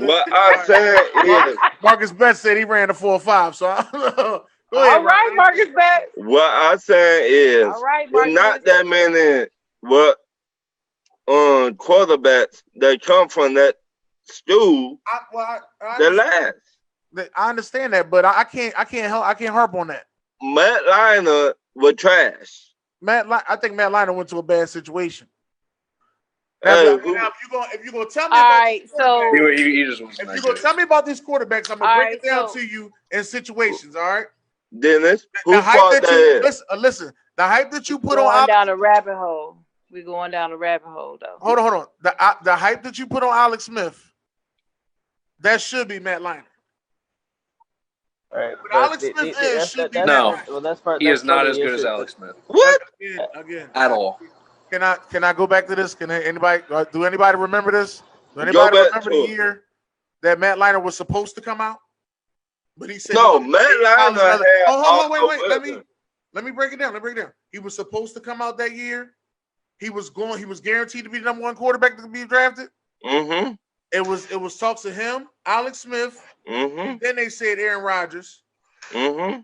what I'm saying is, Marcus Betts said he ran a 4.5. So go ahead, All right, Marcus Betts. what I'm saying is, All right, it's Marcus. not that many quarterbacks that come from that stool that last. I understand that, but I can't harp on that. Matt Leinart was trash. I think Matt Leinart went to a bad situation. Hey, Now, if you're gonna tell me All about right, these so quarterbacks, He just wasn't if that you're gonna good. tell me about these quarterbacks, I'm gonna break it down so- to you in situations. All right. Dennis, who The hype fought that you that? listen. The hype that you put going on down a rabbit hole. We're going down a rabbit hole, though. hold on. The hype that you put on Alex Smith, that should be Matt Leinart. All right, But Alex Smith should be No. Matt Leinart. Well, that's part. He that's is not part of as the good as issue. Alex Smith What? Again. at all. Can I go back to this? Can anybody do anybody remember this? Do Go anybody back remember to the it. year that Matt Leinart was supposed to come out? But he said No, no. Matt Collins Leinart another- had hold on, wait. Otto Let Weather. me break it down. He was supposed to come out that year. He was guaranteed to be the number one quarterback to be drafted. Mm-hmm. It was talks of him, Alex Smith. Mm-hmm. Then they said Aaron Rodgers, Mm-hmm.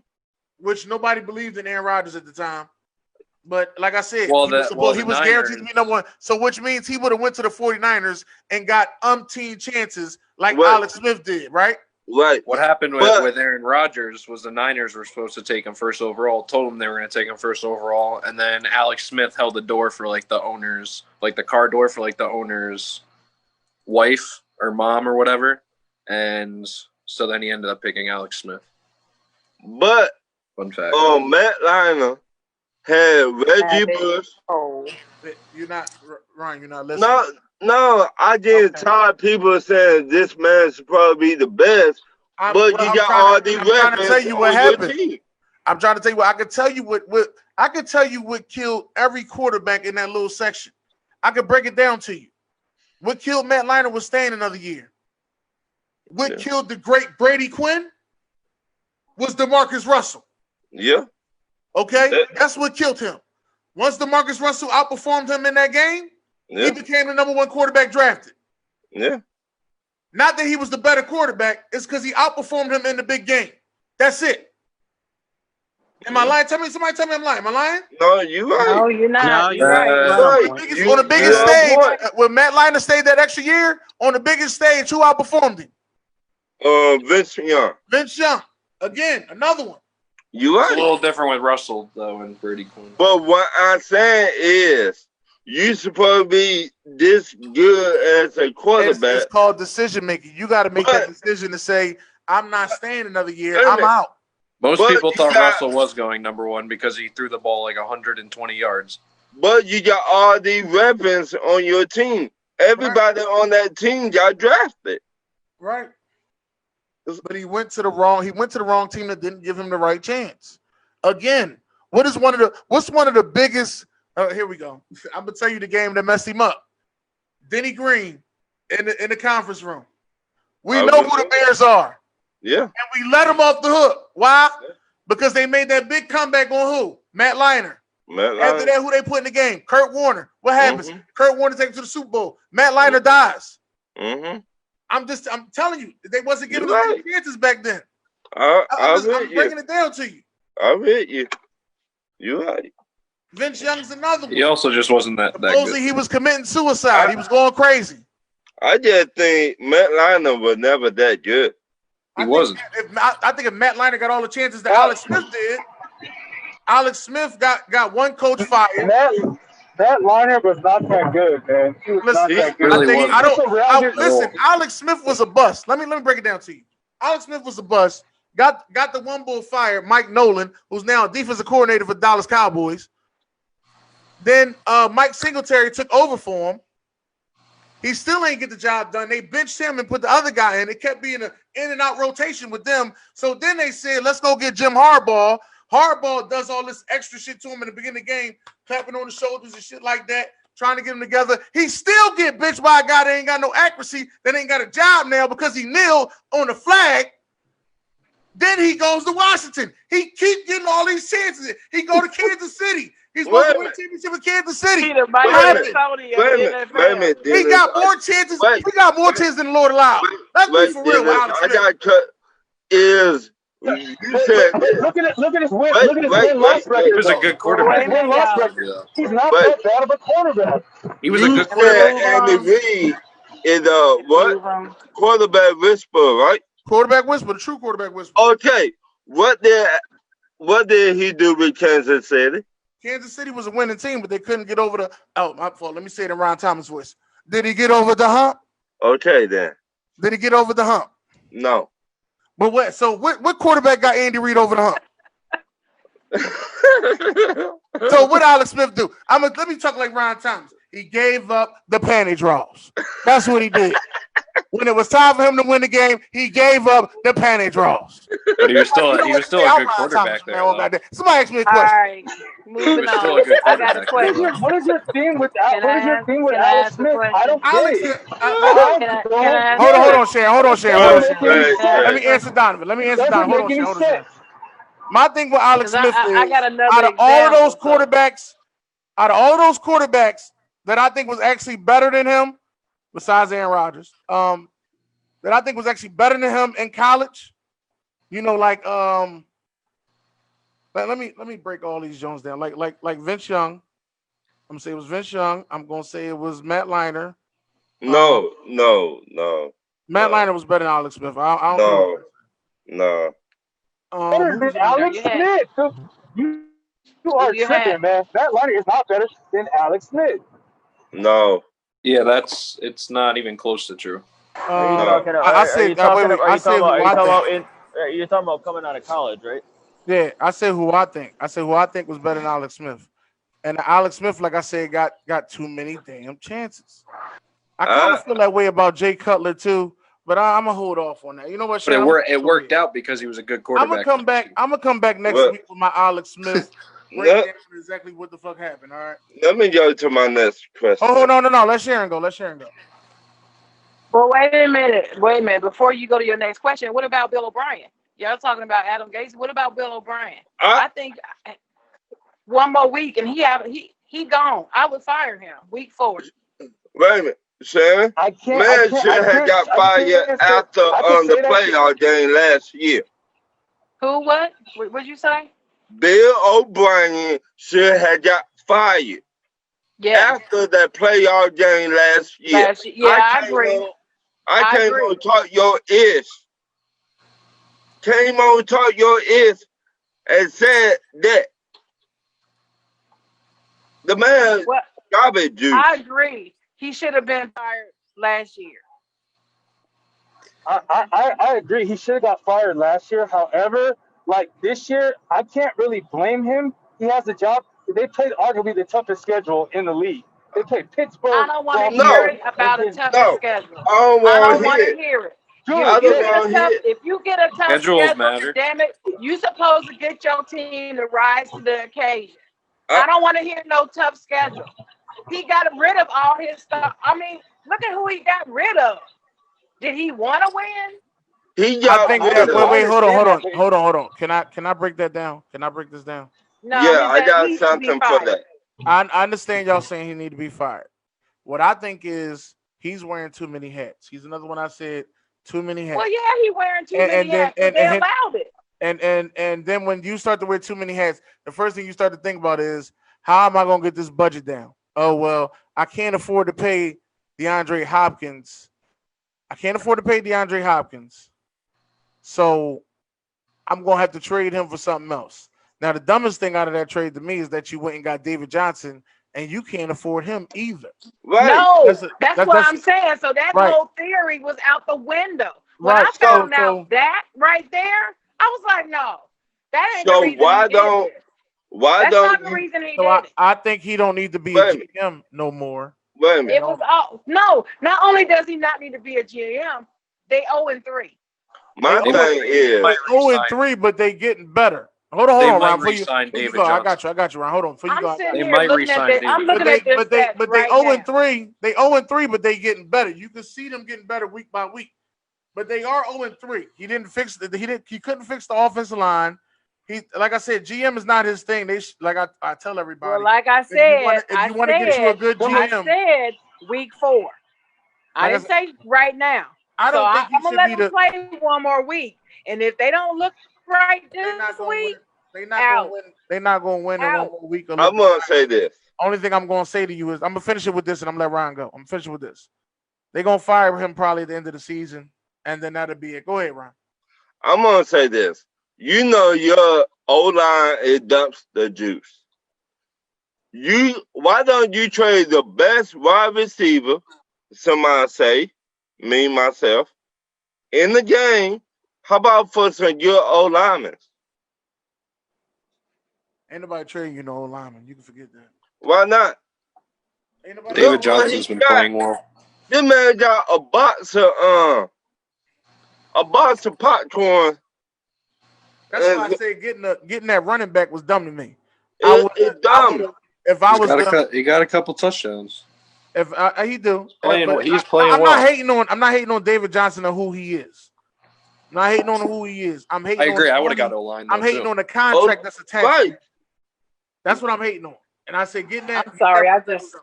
which nobody believed in Aaron Rodgers at the time. But like I said, Well, he was guaranteed to be number one. So which means he would have went to the 49ers and got umpteen chances like Right. Alex Smith did, right? Right. What happened But- with Aaron Rodgers was the Niners were supposed to take him first overall, told him they were going to take him first overall, and then Alex Smith held the door for like the owner's, like the car door for like the owner's wife or mom or whatever, and so then he ended up picking Alex Smith. But Fun fact. Matt Leinart had Reggie Bush. Oh, You're not Ryan. You're not listening. No, I just tired people saying this man should probably be the best. But you got all these I'm trying to tell you what happened. team. I'm trying to tell you what I can tell you what killed every quarterback in that little section. I could break it down to you. What killed Matt Leinart was staying another year. What killed the great Brady Quinn was DeMarcus Russell. Yeah. Okay? That's what killed him. Once DeMarcus Russell outperformed him in that game, he became the number one quarterback drafted. Yeah. Not that he was the better quarterback, it's because he outperformed him in the big game. That's it. Am I lying? Somebody tell me I'm lying. Am I lying? No, you right. no, you're not. No, you're you're right. right. On the biggest on stage, point. when Matt Leinart stayed that extra year, on the biggest stage, who outperformed him? Vince Young. Vince Young. Again, another one. You It's a right. little different with Russell though and Brady Quinn. But what I'm saying is, you supposed to be this good as a quarterback. It's called decision making. You got to make that decision to say, I'm not staying another year. I'm out. Most But people you thought got- Russell was going number one because he threw the ball like 120 yards. But you got all these weapons on your team. Everybody on that team got drafted. Right. But he went to the wrong team that didn't give him the right chance. Again, what's one of the biggest here we go. I'm gonna tell you the game that messed him up. Denny Green in the conference room. We know who the Bears are. Yeah. And we let them off the hook. Why? Because they made that big comeback on who? Matt Leinart. After that, who they put in the game? Kurt Warner. What happens? Kurt Warner takes him to the Super Bowl. Matt Leinart dies. Mm-hmm. I'm telling you, they wasn't giving You're them right. any chances back then. I'm I'm breaking it down to you. I'm with you. You right. Vince Young's another one. He also just wasn't that Supposedly good. he was committing suicide. He was going crazy. I just think Matt Leinart was never that good. He wasn't. I think if Matt Leinart got all the chances that Alex Smith did, Alex Smith got one coach fired. That Leinart was not that good, man. He was not that good. Listen, Alex Smith was a bust. Let me break it down to you. Alex Smith was a bust. Got the one bull fired, Mike Nolan, who's now a defensive coordinator for Dallas Cowboys. Then Mike Singletary took over for him. He still ain't get the job done. They benched him and put the other guy in. It kept being an in and out rotation with them. So then they said, let's go get Jim Harbaugh. Harbaugh does all this extra shit to him in the beginning of the game, clapping on the shoulders and shit like that, trying to get them together. He still get benched by a guy that ain't got no accuracy, that ain't got a job now because he kneeled on the flag. Then he goes to Washington. He keep getting all these chances. He go to Kansas City. He's supposed to win a championship with Kansas City. Peter, What happened? He got more chances. He got more chances than the Lord allowed. Let's be for real. I got cut. Is you said look at his win. Look at his win-loss record. He was a good quarterback. Win-loss record. He's not that bad of a quarterback. He was a good quarterback. Andy Reid is what quarterback whisperer, right? Quarterback whisperer, the true quarterback whisperer. Okay, what did he do with Kansas City? Kansas City was a winning team, but they couldn't get over the. Oh, my fault. Let me say it in Ron Thomas' voice. Did he get over the hump? Okay, then. Did he get over the hump? No. But what? So what quarterback got Andy Reid over the hump? So what Alex Smith do? Let me talk like Ron Thomas. He gave up the panty draws. That's what he did. when it was time for him to win the game, he gave up the panty draws. But he was still a good Ryan quarterback Thomas, there. man. Though. Somebody ask me a All question. right, He moving was still on. a good I got a quarterback there. question. Though. What is your thing with Can What I is your ask? thing with Can I Alex ask a Smith? I question? don't get Alex, it. Can I ask hold a on, Sharon. Hold on, Sharon. Doesn't Hold on, make Sharon. any Right, sense. Let me answer Donovan. Doesn't Hold make on, any Sharon. sense. My thing with Alex Because Smith I got is another out of all of those example. quarterbacks that I think was actually better than him, besides Aaron Rodgers, that I think was actually better than him in college. You know, like let me break all these Jones down. Like Vince Young. I'm gonna say it was Vince Young. I'm gonna say it was Matt Leinart. No. Matt Leinart was better than Alex Smith. I don't care. No. Better than Alex Smith. You are tripping, man. Matt Leinart is not better than Alex Smith. No. Yeah, it's not even close to true. Are you talking? Are you talking about coming out of college, right? Yeah, I said who I think. I said who I think was better than Alex Smith. And Alex Smith, like I said, got too many damn chances. I kind of feel that way about Jay Cutler too, but I'm gonna hold off on that. You know what, But Sharon? it worked out because he was a good quarterback. I'm gonna come back next week with my Alex Smith breakdown exactly what the fuck happened. All right. Let me go to my next question. Oh no. Let Sharon go. Well, wait a minute. Before you go to your next question, what about Bill O'Brien? Y'all talking about Adam Gase. What about Bill O'Brien? I think one more week and he gone. I would fire him week 4. Wait a minute, Sharon. Man should have got fired after the playoff game last year. Who? What? What'd you say? Bill O'Brien should have got fired. Yeah. After that playoff game last year. I agree. I came on talk your ears. Came on talk your ears and said that the man garbage juice. I agree. He should have been fired last year. I agree. He should have got fired last year. However, like this year, I can't really blame him. He has a job. They played arguably the toughest schedule in the league. They played Pittsburgh. I don't want to hear it about a toughest schedule. I don't want to hear it. If you get a tough schedule, damn it, you supposed to get your team to rise to the occasion. I don't want to hear no tough schedule. He got rid of all his stuff. I mean, look at who he got rid of. Did he want to win? I think that. Wait, hold on. Can I break that down? Can I break this down? No, I got something for that. I understand y'all saying he need to be fired. What I think is he's wearing too many hats. He's another one I said too many hats. Well, yeah, he wearing too many hats. They allowed it. And then when you start to wear too many hats, the first thing you start to think about is how am I gonna get this budget down? Oh well, I can't afford to pay DeAndre Hopkins. So I'm gonna have to trade him for something else. Now the dumbest thing out of that trade to me is that you went and got David Johnson and you can't afford him either. Right. No, that's what I'm saying. So that whole theory was out the window. When I found out that right there, I was like, no, that ain't the reason he did this. That's not the reason he did it. I think he don't need to be a GM no more. Wait a minute. It was no. Not only does he not need to be a GM, they 0-3. My thing is 0-3, but they getting better. Hold on, Ron. David I got you, Ron. Hold on. I'm sitting here looking at this. I'm looking at this. But they 0-3. They 0-3, but they getting better. You can see them getting better week by week. But they are 0-3. He couldn't fix the offensive line. He, like I said, GM is not his thing. I tell everybody. Well, like I said, if you want to get you a good GM, I said week 4. I didn't say right now. I don't think I'm gonna let them play one more week, and if they don't look right this week, they're not gonna win in one more week. I'm gonna say this. Only thing I'm gonna say to you is I'm gonna finish it with this, and I'm gonna let Ryan go. I'm gonna finish it with this. They're gonna fire him probably at the end of the season, and then that'll be it. Go ahead, Ryan. I'm gonna say this. You know your O-line it dumps the juice. Why don't you trade the best wide receiver, somebody say, me, myself, in the game? How about for some good O-linemen? Ain't nobody trading you no O-lineman. You can forget that. Why not? David Johnson's been playing well. This man got a box of popcorn. That's why I said getting that running back was dumb to me. It's dumb. If I was he got a couple touchdowns. If he do, He's playing I'm well. I'm not hating on David Johnson and who he is. I'm not hating on who he is. I'm hating. I agree. On I would have got O-line. I'm hating on the contract that's attached. Right. That's what I'm hating on. And I said, getting that. I'm sorry, I just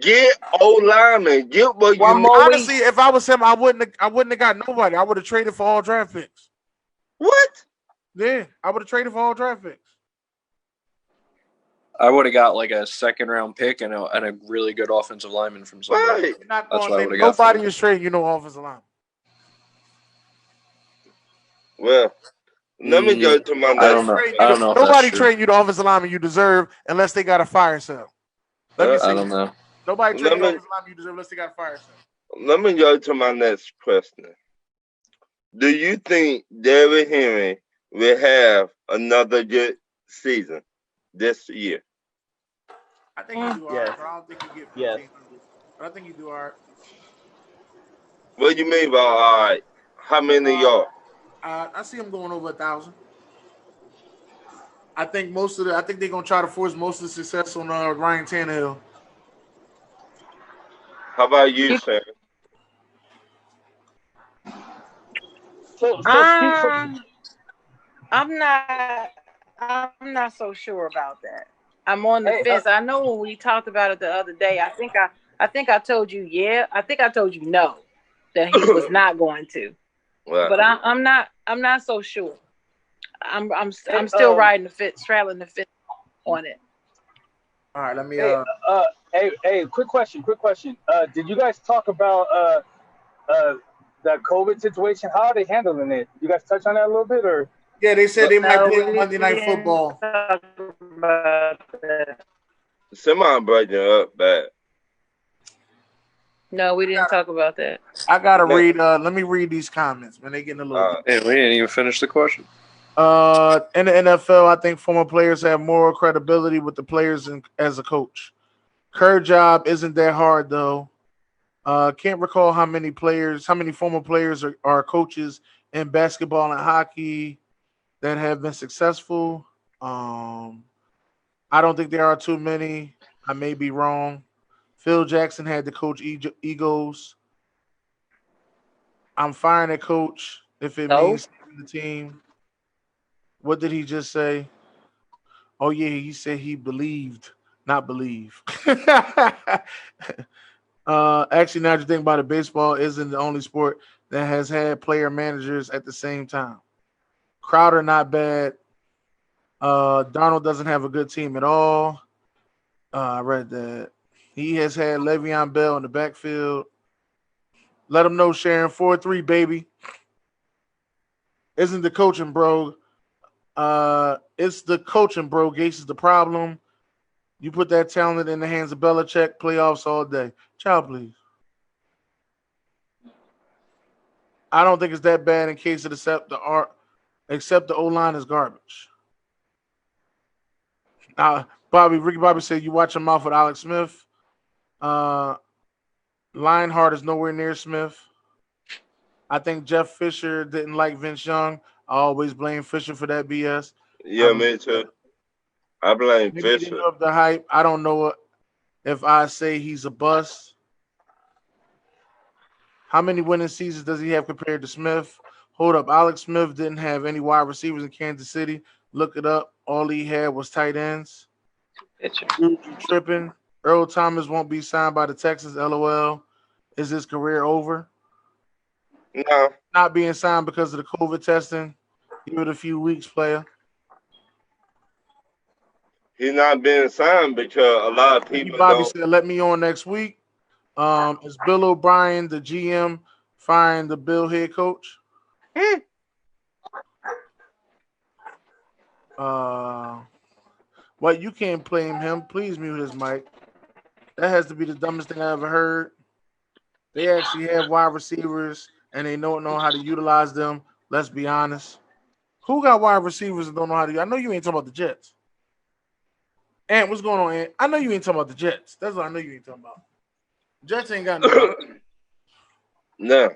get lineman. Get what One you more need. Honestly, if I was him, I wouldn't have got nobody. I would have traded for all draft picks. What? Yeah, I would have traded for all draft picks. I would have got like a second round pick and a really good offensive lineman from somebody. Right. Not That's going, what I would have got. nobody is trading, offensive line. Well, let me go to my next. I don't know. Nobody trading you the offensive lineman you deserve unless they got a fire sale. Let me see. I don't know. Nobody trading you the offensive lineman you deserve unless they got a fire sale. Let me go to my next question. Do you think Derrick Henry will have another good season this year? I think you do all right, bro. I don't think you get 1500. But I think you do all right. What do you mean by all right? How many yards? I see him going over 1,000. I think they're gonna try to force most of the success on Ryan Tannehill. How about you, Sam? I'm not so sure about that. I'm on the fence. I know when we talked about it the other day, I think I told you I think I told you no, that he was not going to. Wow. But I'm not so sure. I'm still straddling the fence on it. All right, let me Hey, quick question. Did you guys talk about the COVID situation? How are they handling it? You guys touch on that a little bit, or? Yeah, they said they might play Monday Night Football. Somebody breaking up bad. No, we didn't talk about that. I gotta read. Let me read these comments, man. They getting a little. Hey, we didn't even finish the question. In the NFL, I think former players have more credibility with the players as a coach. Kerr job isn't that hard though. Can't recall how many former players are coaches in basketball and hockey that have been successful. I don't think there are too many. I may be wrong. Phil Jackson had to coach egos. I'm firing a coach if it means saving the team. What did he just say? Oh, yeah, he said he believed, not believe. Actually, now that you think about it, baseball isn't the only sport that has had player managers at the same time. Crowder, not bad. Darnold doesn't have a good team at all. I read that. He has had Le'Veon Bell in the backfield. Let him know, Sharon. 4-3, baby. Isn't the coaching, bro? It's the coaching, bro. Gates is the problem. You put that talent in the hands of Belichick, playoffs all day. Child, please. I don't think it's that bad in case it except the O-line is garbage. Ricky Bobby said you watch your mouth with Alex Smith. Lionheart is nowhere near Smith. I think Jeff Fisher didn't like Vince Young. I always blame Fisher for that BS. Yeah, me too. I blame Fisher. Of the hype. I don't know if I say he's a bust. How many winning seasons does he have compared to Smith? Hold up. Alex Smith didn't have any wide receivers in Kansas City. Look it up. All he had was tight ends. You tripping. Earl Thomas won't be signed by the Texans. LOL. Is his career over? No. Not being signed because of the COVID testing. Give it a few weeks, player. He's not being signed because a lot of people Bobby don't. said, let me on next week. Is Bill O'Brien, the GM, firing the Bill head coach? What, you can't blame him. Please mute his mic. That has to be the dumbest thing I ever heard. They actually have wide receivers and they don't know how to utilize them. Let's be honest. Who got wide receivers and don't know how to? I know you ain't talking about the Jets. Ant, what's going on, Ant? I know you ain't talking about the Jets. That's what I know you ain't talking about. Jets ain't got no. No.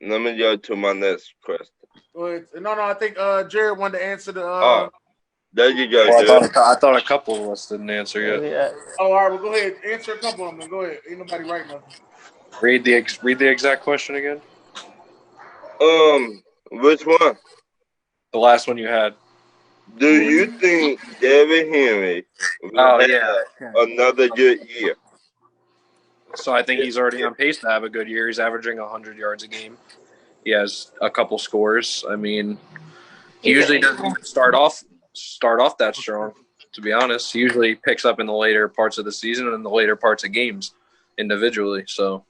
Let me go to my next question. No, I think Jared wanted to answer the. Oh, there you go, Well, Jared. I thought a couple of us didn't answer yet. Yeah. Oh, all right. Well, go ahead. Answer a couple of them. Then. Go ahead. Ain't nobody writing nothing. Read the exact question again. Which one? The last one you had. Do you think Derrick Henry will have another good year? So I think he's already on pace to have a good year. He's averaging 100 yards a game. He has a couple scores. I mean, he usually doesn't even start off that strong, to be honest. He usually picks up in the later parts of the season and the later parts of games individually. So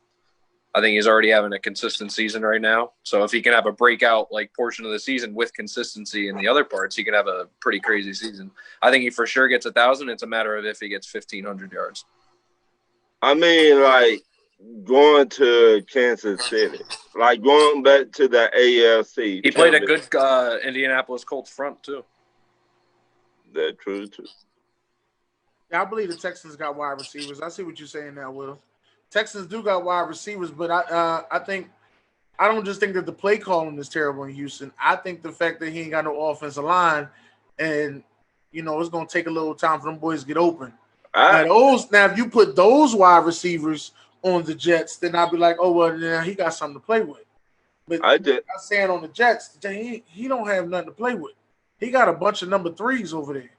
I think he's already having a consistent season right now. So if he can have a breakout like portion of the season with consistency in the other parts, he can have a pretty crazy season. I think he for sure gets 1,000. It's a matter of if he gets 1,500 yards. I mean, like going to Kansas City, like going back to the AFC. He played a good Indianapolis Colts front too. That's true too. Yeah, I believe the Texans got wide receivers. I see what you're saying now, Will. Texans do got wide receivers, but I don't just think that the play calling is terrible in Houston. I think the fact that he ain't got no offensive line, and it's gonna take a little time for them boys to get open. Now if you put those wide receivers on the Jets, then I'd be like, oh well, now he got something to play with. But I'm saying on the Jets, he don't have nothing to play with. He got a bunch of number 3s over there.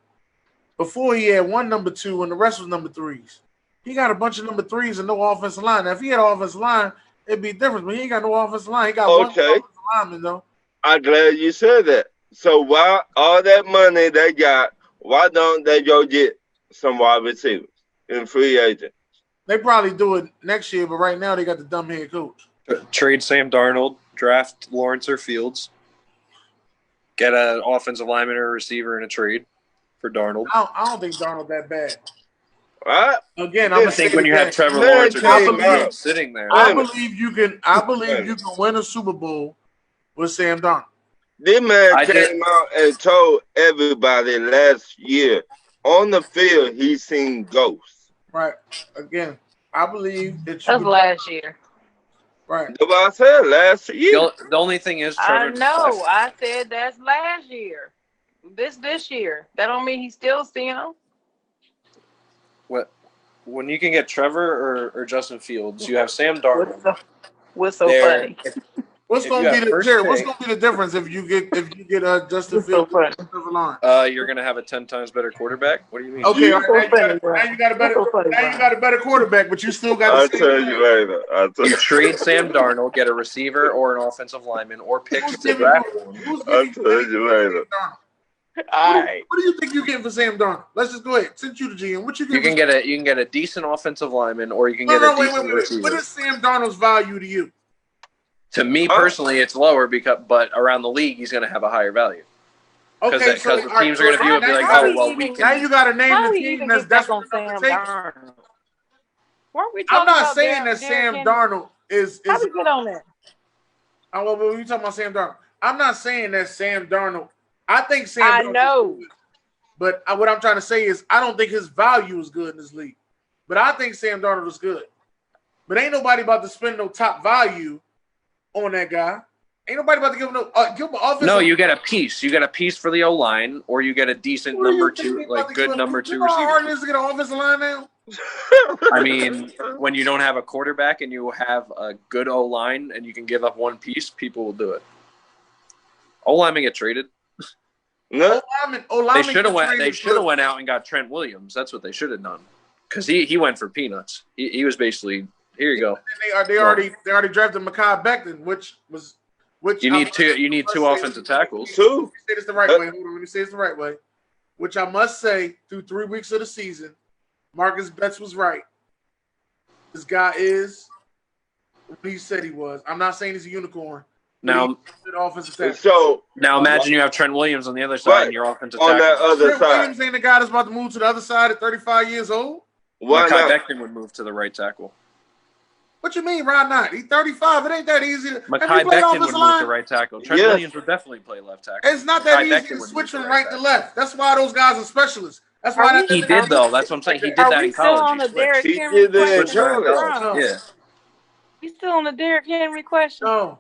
Before he had one number 2 and the rest was number 3s. He got a bunch of number 3s and no offensive line. Now if he had an offensive line, it'd be different. But he ain't got no offensive line. He got one offensive lineman though. I'm glad you said that. So why all that money they got? Why don't they go get some wide receivers in free agent? They probably do it next year, but right now they got the dumb head coach. Trade Sam Darnold, draft Lawrence or Fields, get an offensive lineman or a receiver in a trade for Darnold. I don't think Darnold that bad. What? Again, I think when you have Trevor Lawrence or Fields sitting there, I believe you can win a Super Bowl with Sam Darnold. This man came out and told everybody last year on the field he's seen ghosts. Right. Again, I believe that was last year. Right. That's what I said last year. The only thing is, Trevor. I know. I said that's last year. This year. That don't mean he's still seeing them. What? When you can get Trevor or Justin Fields, you have Sam Darnold. What's so funny? What's gonna be the difference if you get Justin Fields? You're gonna have a 10 times better quarterback. What do you mean? Okay, now you got a better quarterback, but you still got. I'll tell you later. You trade Sam Darnold, get a receiver or an offensive lineman, or picks to draft one. I'll tell you later. All right. What do you think you're getting for Sam Darnold? Let's just go ahead. Since you the GM, what you get? You can get a decent offensive lineman, or you can get a decent receiver. What is Sam Darnold's value to you? To me personally, it's lower but around the league, he's going to have a higher value. Because the teams are going to view it and be like, oh, well, we can. Now you got to name the team that's desperate to take. I'm not saying that Sam Darnold is. How we get on that? Well, you talking about Sam Darnold? I'm not saying that Sam Darnold. I think Sam. I know. But what I'm trying to say is, I don't think his value is good in this league. But I think Sam Darnold is good. But ain't nobody about to spend no top value on that guy. Ain't nobody about to give him an offensive. No, you get a piece. You get a piece for the O-line, or you get a decent number 2, like good number 2 receiver. You know how hard it is to get an offensive line now? I mean, when you don't have a quarterback and you have a good O-line and you can give up one piece, people will do it. O-linemen get traded. No. They should have went out and got Trent Williams. That's what they should have done. Because he went for peanuts. He was basically, here you go. They already drafted Mekhi Becton, which you need two offensive tackles. Two. Let me say this the right way. Hold on, let me say this the right way. Which I must say, through 3 weeks of the season, Marcus Betts was right. This guy is what he said he was. I'm not saying he's a unicorn. Now imagine you have Trent Williams on the other side and your offensive tackle. On that other Trent side. Williams ain't the guy that's about to move to the other side at 35 years old. Mekhi Becton would move to the right tackle. What you mean, Ron? Not? He's 35. It ain't that easy. Mekhi Becton would move to right tackle. Trent Williams would definitely play left tackle. It's not that easy to switch from right to left. That's why those guys are specialists. That's why he did though. That's what I'm saying. He did that in college. He did that in college. Yeah. You still on the Derrick Henry question? No.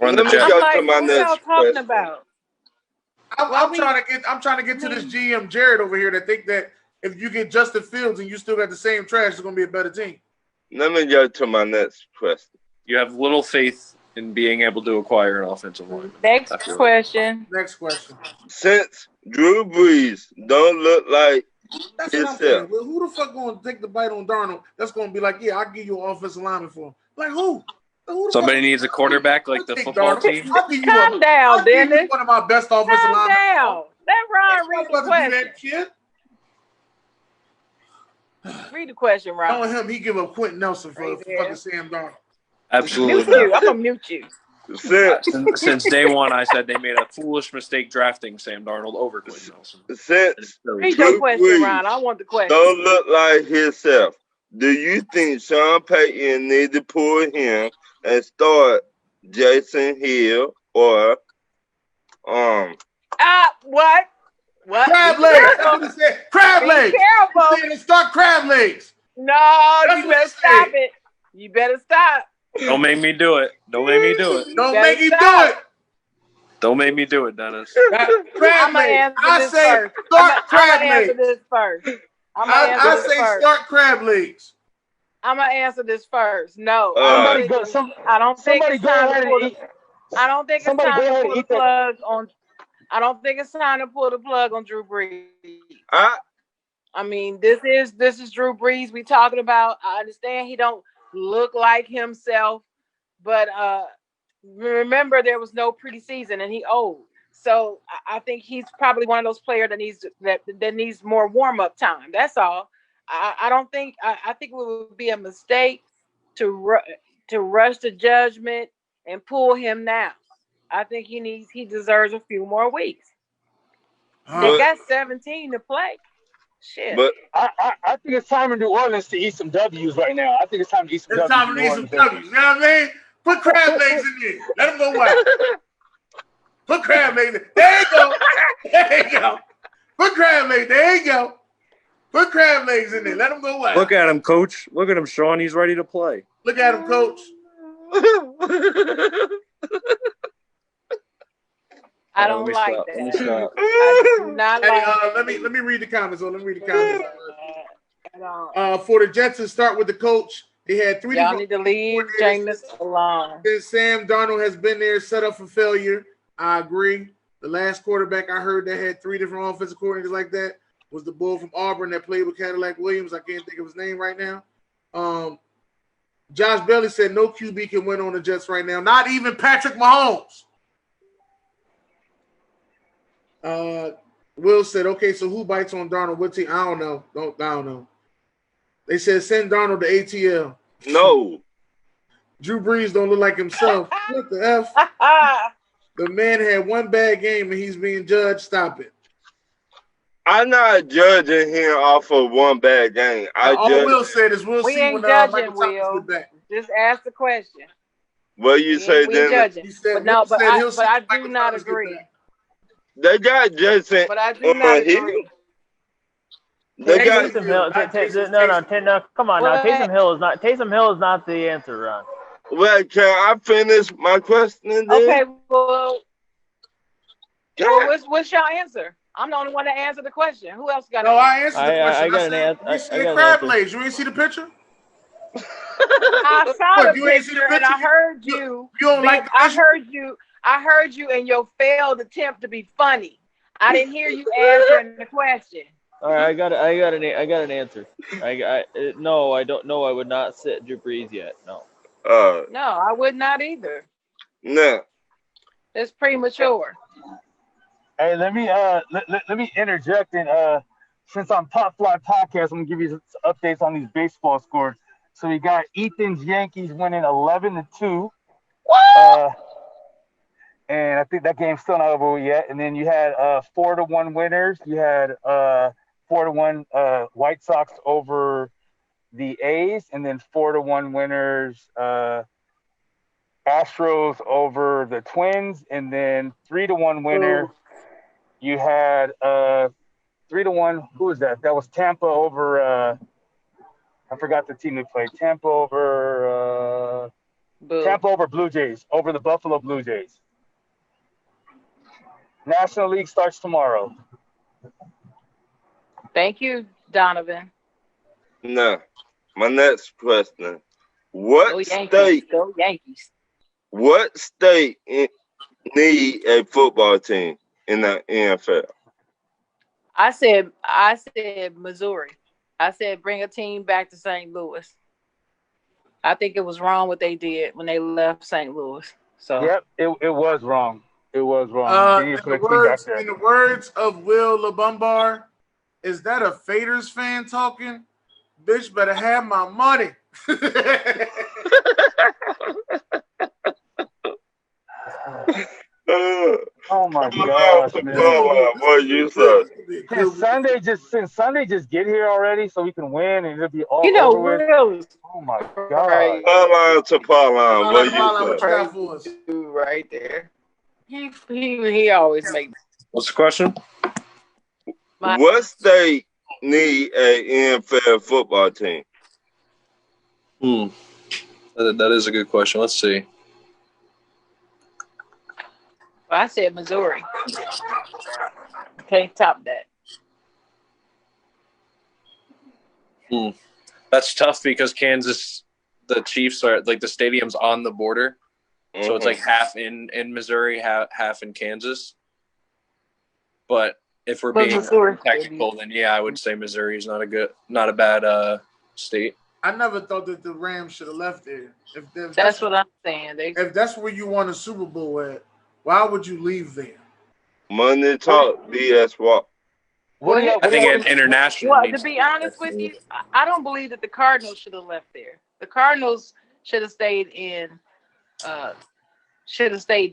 We're on Let the me Jets. go I'm to like, my what y'all next talking question. about? I'm trying to get to this GM Jared over here that think that if you get Justin Fields and you still got the same trash, it's gonna be a better team. Let me go to my next question. You have little faith in being able to acquire an offensive lineman. Next question. Next question. Since Drew Brees don't look like That's what I'm saying. Well, who the fuck gonna take the bite on Darnold? That's gonna be like, yeah, I'll give you an offensive lineman for him. Like who? Somebody needs a quarterback like the football team. I'll give you Calm down, Dennis. one of my best offensive Calm linemen. down. Let Ron read the about to do question. that shit. Read the question, Ron. Knowing him, he give up Quentin Nelson for fucking Sam Darnold. Absolutely Mute you. I'm gonna mute you. Since day one, I said they made a foolish mistake drafting Sam Darnold over Quentin Nelson. Since Read Drew your question, Brees Ron. I want the question. don't look like himself, do you think Sean Payton need to pull him and start Jason Hill or what? What? Crab legs. That's what he said. Crab legs. Careful. He said start crab legs. No, That's you better stop it. You better stop. Don't make me do it. Don't make me do it. Don't make me do it. Don't make me do it, Dennis. Crab legs. I say start crab legs. I say start crab legs. I'm gonna answer this first. No, Somebody I go. don't think Somebody it's go time ahead to pull and eat. I don't think it's Somebody time go to ahead pull and the eat that. plug on. I don't think it's time to pull the plug on Drew Brees. I mean, this is Drew Brees we talking about. I understand he don't look like himself, but remember there was no preseason and he old. So I think he's probably one of those players that needs more warm up time. That's all. I don't think I think it would be a mistake to rush to judgment and pull him now. I think he deserves a few more weeks. They got 17 to play. Shit. But I think it's time in New Orleans to eat some W's right now. I think it's time to eat some W's. It's time to eat some W's. You know what I mean? Put crab legs in there. Let them go wild. Put crab legs in. There you go. There you go. Put crab legs. There you go. Put crab legs in there. Let them go wild. Look at him, coach. Look at him, Sean. He's ready to play. Look at him, coach. I don't like that. Let me stop. I do not like let me read the comments. Let me read the comments. For the Jets to start with the coach, they had three. Y'all need to leave Jameis alone. Sam Darnold has been there, set up for failure. I agree. The last quarterback I heard that had three different offensive coordinators like that was the bull from Auburn that played with Cadillac Williams. I can't think of his name right now. Josh Bailey said no QB can win on the Jets right now. Not even Patrick Mahomes. Will said, okay, so who bites on Darnold? What team? I don't know. I don't know. They said send Darnold to ATL. No. Drew Brees don't look like himself. What the F? The man had one bad game and he's being judged. Stop it. I'm not judging him off of one bad game. All Will said is we'll we see ain't when judging, Michael Thomas Will. get back. Just ask the question. What you say, Dennis? He said, but I do Michael not Thomas get agree. back. They got Jason. But I do not Hill. agree. They got Taysom Hill. No, come on now. Taysom Hill is not the answer, Ron. Well, can I finish my question then? Okay, well, what's your answer? I'm the only one that answered the question. Who else got? No, I answered the question. I got an answer. You see the crab legs? You ain't see the picture? I saw What, the you ain't see the picture and I picture? heard you. You don't like the picture? I heard you in your failed attempt to be funny. I didn't hear you answering the question. All right, I got an answer. No, I don't know. I would not sit Drew Brees yet. No. No, I would not either. No. It's premature. Hey, let me interject and since I'm Top Fly Podcast, I'm gonna give you updates on these baseball scores. So we got Ethan's Yankees winning 11-2. And I think that game's still not over yet. And then you had 4-1 winners. You had 4-1 White Sox over the A's, and then 4-1 winners Astros over the Twins, and then 3-1 winner. You had 3-1. Who was that? That was Tampa over. I forgot the team they played. Tampa over. Tampa over Blue Jays, over the Buffalo Blue Jays. National League starts tomorrow. Thank you, Donovan. Now, my next question: Go What Yankees. state? Go Yankees. What state need a football team in the NFL? I said Missouri. I said bring a team back to St. Louis. I think it was wrong what they did when they left St. Louis. So Yep, it was wrong. It was wrong. They need to put a team back there. In the words of Will LeBumbar, is that a Faders fan talking? Bitch better have my money. Oh my gosh, man. What you said? Can Sunday just get here already so we can win and it'll be all you know, over with? Will Oh my god. Parlay to parlay. What you What you said? got for us? dude right there. He always make What's the question? What state need a NFL football team? That is a good question. Let's see. I said Missouri. Can't top that. That's tough because Kansas, the Chiefs are like the stadium's on the border, so it's like half in Missouri, half in Kansas. But if we're being technical, then yeah, I would say Missouri is not a bad state. I never thought that the Rams should have left there. If that's what I'm saying. If that's where you won a Super Bowl at, why would you leave there? Money talk, BS walk. I think international. Well, to be honest with you, I don't believe that the Cardinals should have left there. The Cardinals should have stayed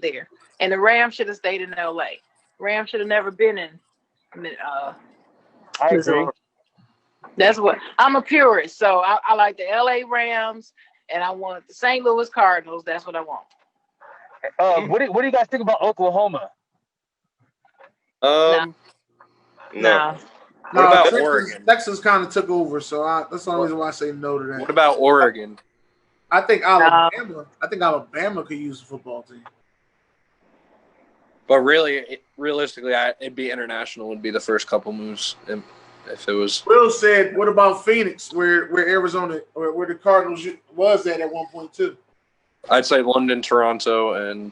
there, and the Rams should have stayed in L.A. Rams should have never been in. I agree. That's what I'm a purist, so I like the L.A. Rams, and I want the St. Louis Cardinals. That's what I want. What do you guys think about Oklahoma? No. What about Oregon? Texas kind of took over, so that's the only reason why I say no to that. What about Oregon? I think Alabama. I think Alabama could use a football team. But realistically, it'd be international. Would be the first couple moves if it was. Will said, "What about Phoenix, where Arizona or where the Cardinals was at one point too?" I'd say London, Toronto, and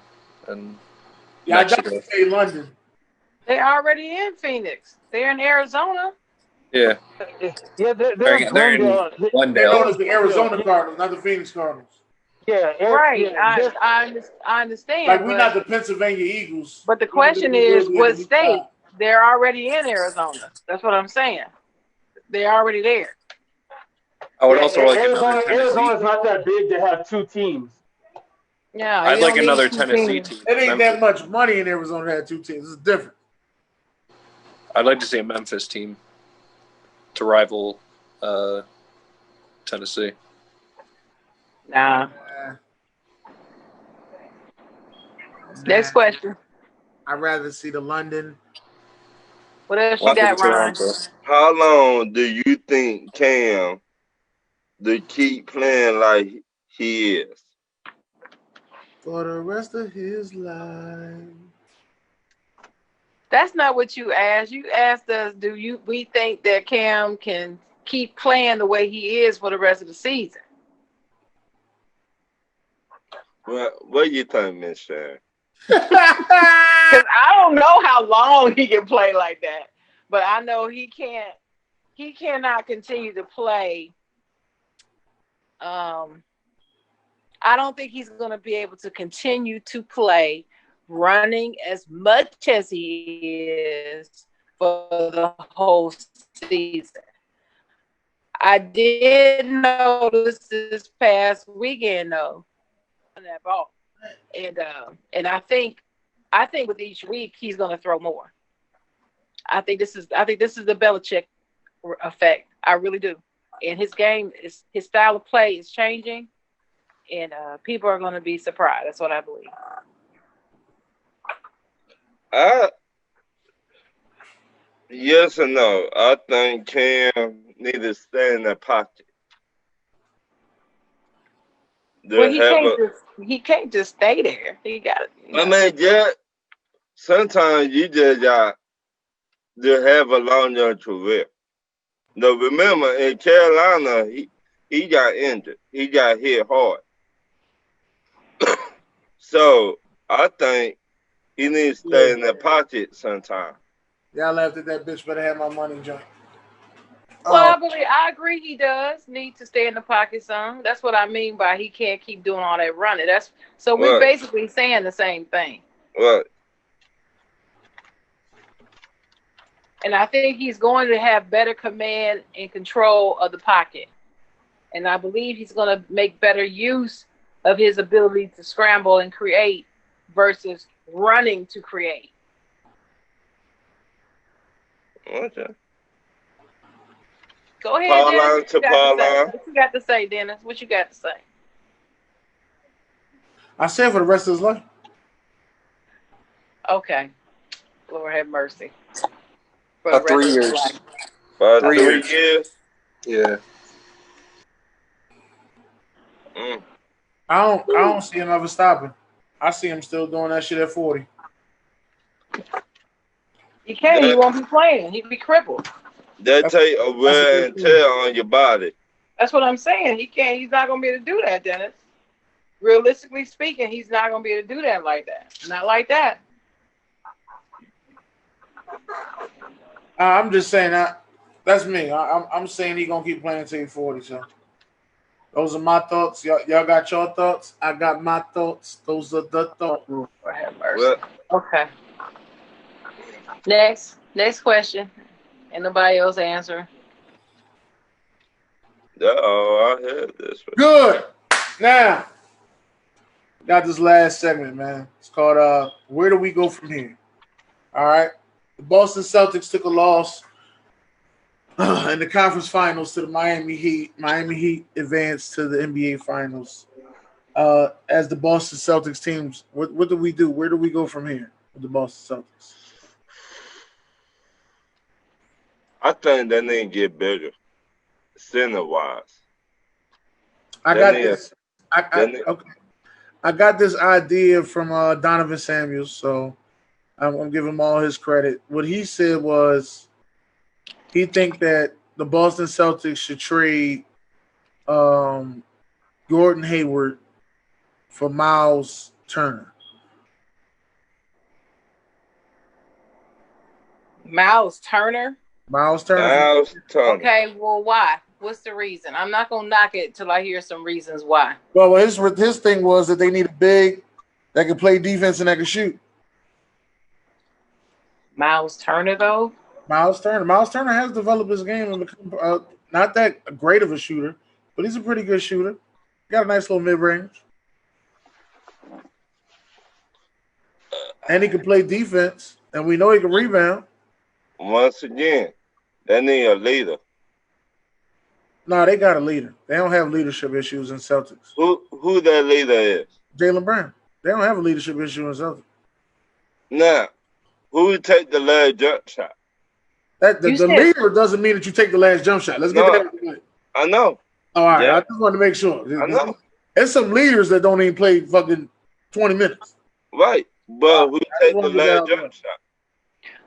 yeah, I got to say London. They're already in Phoenix. They're in Arizona. Yeah. Yeah, they're in Glendale. They're the Arizona Cardinals, not the Phoenix Cardinals. Yeah, right. Yeah, I understand. Like we're not the Pennsylvania Eagles. But the question is, what state? They're already in Arizona. That's what I'm saying. They're already there. I would also like Arizona's not that big to have two teams. Yeah, I'd like another Tennessee team. It ain't that much money in Arizona to have two teams. It's different. I'd like to see a Memphis team to rival Tennessee. Nah. Next question. I'd rather see the London. What else you got, Ron? How long do you think Cam to keep playing like he is? For the rest of his life. That's not what you asked. You asked us, we think that Cam can keep playing the way he is for the rest of the season? Well, what do you think, Miss Sharon? Because I don't know how long he can play like that, but I know he cannot continue to play. I don't think he's going to be able to continue to play running as much as he is for the whole season. I did notice this past weekend though on that ball, and I think with each week he's going to throw more. I think this is the Belichick effect. I really do. And his style of play is changing, and people are going to be surprised. That's what I believe. Yes and no. I think Cam need to stay in the pocket. Well, he can't just stay there. He got it. I mean, yeah. Sometimes you just got to have a longer career. Now remember, in Carolina, he got injured. He got hit hard. So I think he needs to stay in the pocket sometime. Y'all laughed at that bitch, better have my money joint. Well, I agree he does need to stay in the pocket some. That's what I mean by he can't keep doing all that running. We're basically saying the same thing. Right. And I think he's going to have better command and control of the pocket. And I believe he's going to make better use of his ability to scramble and create versus running to create. Okay. Go ahead, Dennis. Paula. What you got to say, Dennis? What you got to say? I said for the rest of his life. Okay. Lord have mercy. For 3 years. For 3 years? Yeah. I don't see him ever stopping. I see him still doing that shit at 40. He can't. He won't be playing. He'd be crippled. That take a wear and tear on your body. That's what I'm saying. He can't. He's not going to be able to do that, Dennis. Realistically speaking, he's not going to be able to do that like that. Not like that. I'm just saying that. That's me. I'm saying he's going to keep playing until he's 40. So those are my thoughts. Y'all got your thoughts. I got my thoughts. Those are the thoughts. Okay. Next question. Ain't nobody else answer. I heard this one. Good. Now, got this last segment, man. It's called Where Do We Go From Here? All right. The Boston Celtics took a loss in the conference finals to the Miami Heat. Miami Heat advanced to the NBA Finals. As the Boston Celtics teams, what do we do? Where do we go from here with the Boston Celtics? I think they need to get bigger, center-wise. I got this idea from Donovan Samuels, so I'm going to give him all his credit. What he said was he think that the Boston Celtics should trade Gordon Hayward for Miles Turner. Miles Turner? Miles Turner. Okay, well, why? What's the reason? I'm not going to knock it till I hear some reasons why. Well, his thing was that they need a big that can play defense and that can shoot. Miles Turner, though? Miles Turner has developed his game and become not that great of a shooter, but he's a pretty good shooter. Got a nice little mid-range. And he can play defense, and we know he can rebound. Once again, they need a leader. No, they got a leader. They don't have leadership issues in Celtics. Who that leader is? Jaylen Brown. They don't have a leadership issue in Celtics. Now, who would take the last jump shot? The leader doesn't mean that you take the last jump shot. Let's get that right. I know. All right, I just wanted to make sure. I know. There's some leaders that don't even play fucking 20 minutes. Right, but who take the last jump shot?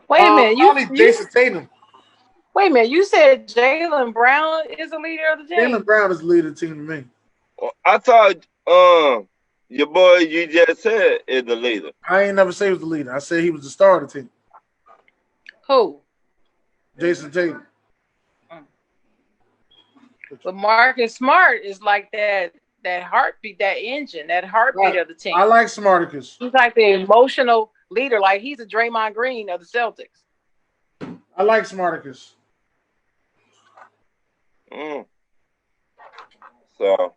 Wait a minute. Jason Tatum. Wait a minute. You said Jaylen Brown is the leader of the team? Jaylen Brown is the leader of the team to me. I thought your boy you just said is the leader. I ain't never say he was the leader. I said he was the star of the team. Who? Jason Tatum. But Marcus Smart is like that heartbeat, that engine, that heartbeat of the team. I like Smarticus. He's like the emotional leader. Like he's the Draymond Green of the Celtics. I like Smarticus. So,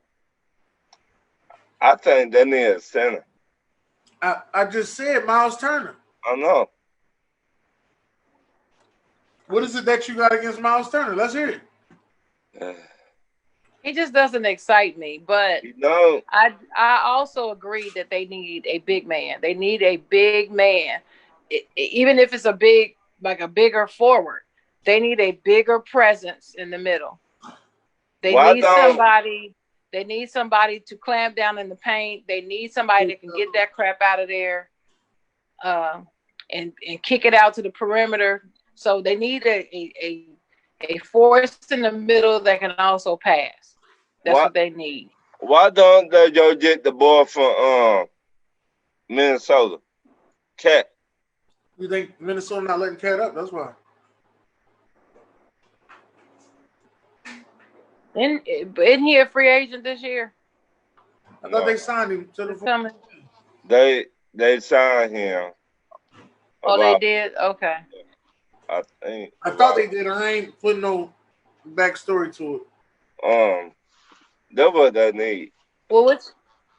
I think they need a center. I just said Miles Turner. I know. What is it that you got against Miles Turner? Let's hear it. He just doesn't excite me, but I also agree that they need a big man. They need a big man, even if it's a bigger forward. They need a bigger presence in the middle. They need somebody They need somebody to clamp down in the paint. They need somebody that can get that crap out of there, and kick it out to the perimeter. So they need a force in the middle that can also pass. That's what they need. Why don't they go get the boy from Minnesota? Cat. You think Minnesota not letting Cat up? That's why. Isn't he a free agent this year? I thought they signed him to the. They signed him. Oh, they did. Okay. I thought they did. I ain't putting no backstory to it. That's what they need. Well,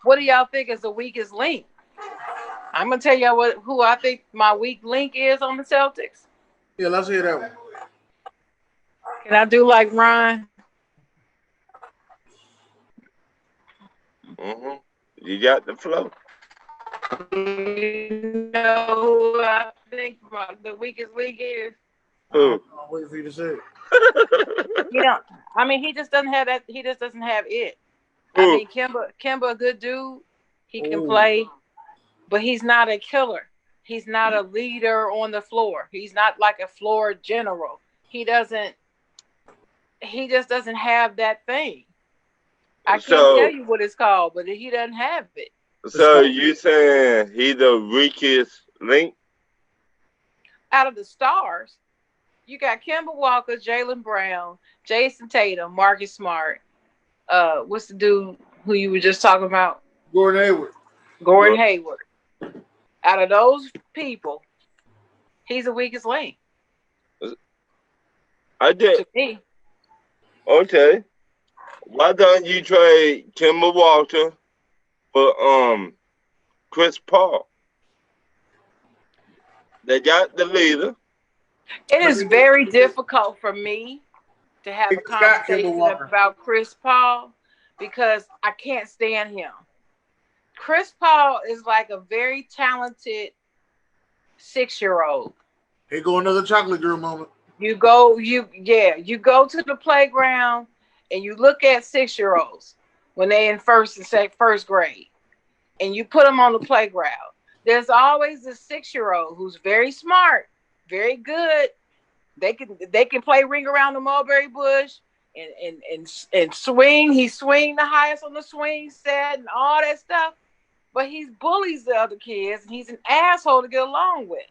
what do y'all think is the weakest link? I'm gonna tell y'all who I think my weak link is on the Celtics. Yeah, let's hear that one. Can I do like Ryan? You got the flow. You know who I think the weakest link is? Who? I'll wait for you to say it. I mean, he just doesn't have that. He just doesn't have it. Who? I mean, Kemba, a good dude. He can play, but he's not a killer. He's not a leader on the floor. He's not like a floor general. He just doesn't have that thing. I can't tell you what it's called, but he doesn't have it. So you saying he the weakest link? Out of the stars, you got Kemba Walker, Jaylen Brown, Jason Tatum, Marcus Smart. What's the dude who you were just talking about? Gordon Hayward. Gordon Hayward. Out of those people, he's the weakest link. I did. To me. Okay. Why don't you trade Kemba Walker for Chris Paul? They got the leader. It is very difficult for me to have a conversation about Chris Paul because I can't stand him. Chris Paul is like a very talented 6-year-old. Here go another chocolate girl moment. You go to the playground and you look at 6-year-olds when they're in first grade, and you put them on the playground. There's always this 6-year-old who's very smart, very good. They can play ring around the mulberry bush and swing. He swing the highest on the swing set and all that stuff. But he bullies the other kids, and he's an asshole to get along with.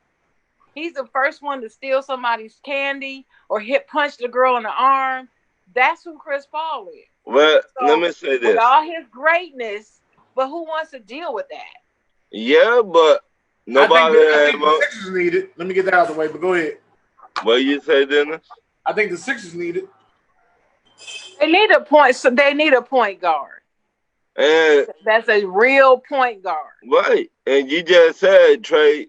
He's the first one to steal somebody's candy or punch the girl in the arm. That's who Chris Paul is. Well, let me say this. With all his greatness, but who wants to deal with that? Yeah, but nobody. I think the Sixers need it. Let me get that out of the way, but go ahead. What you say, Dennis? I think the Sixers need it. They need a point. So they need a point guard. And that's a real point guard. Right. And you just said, Trey,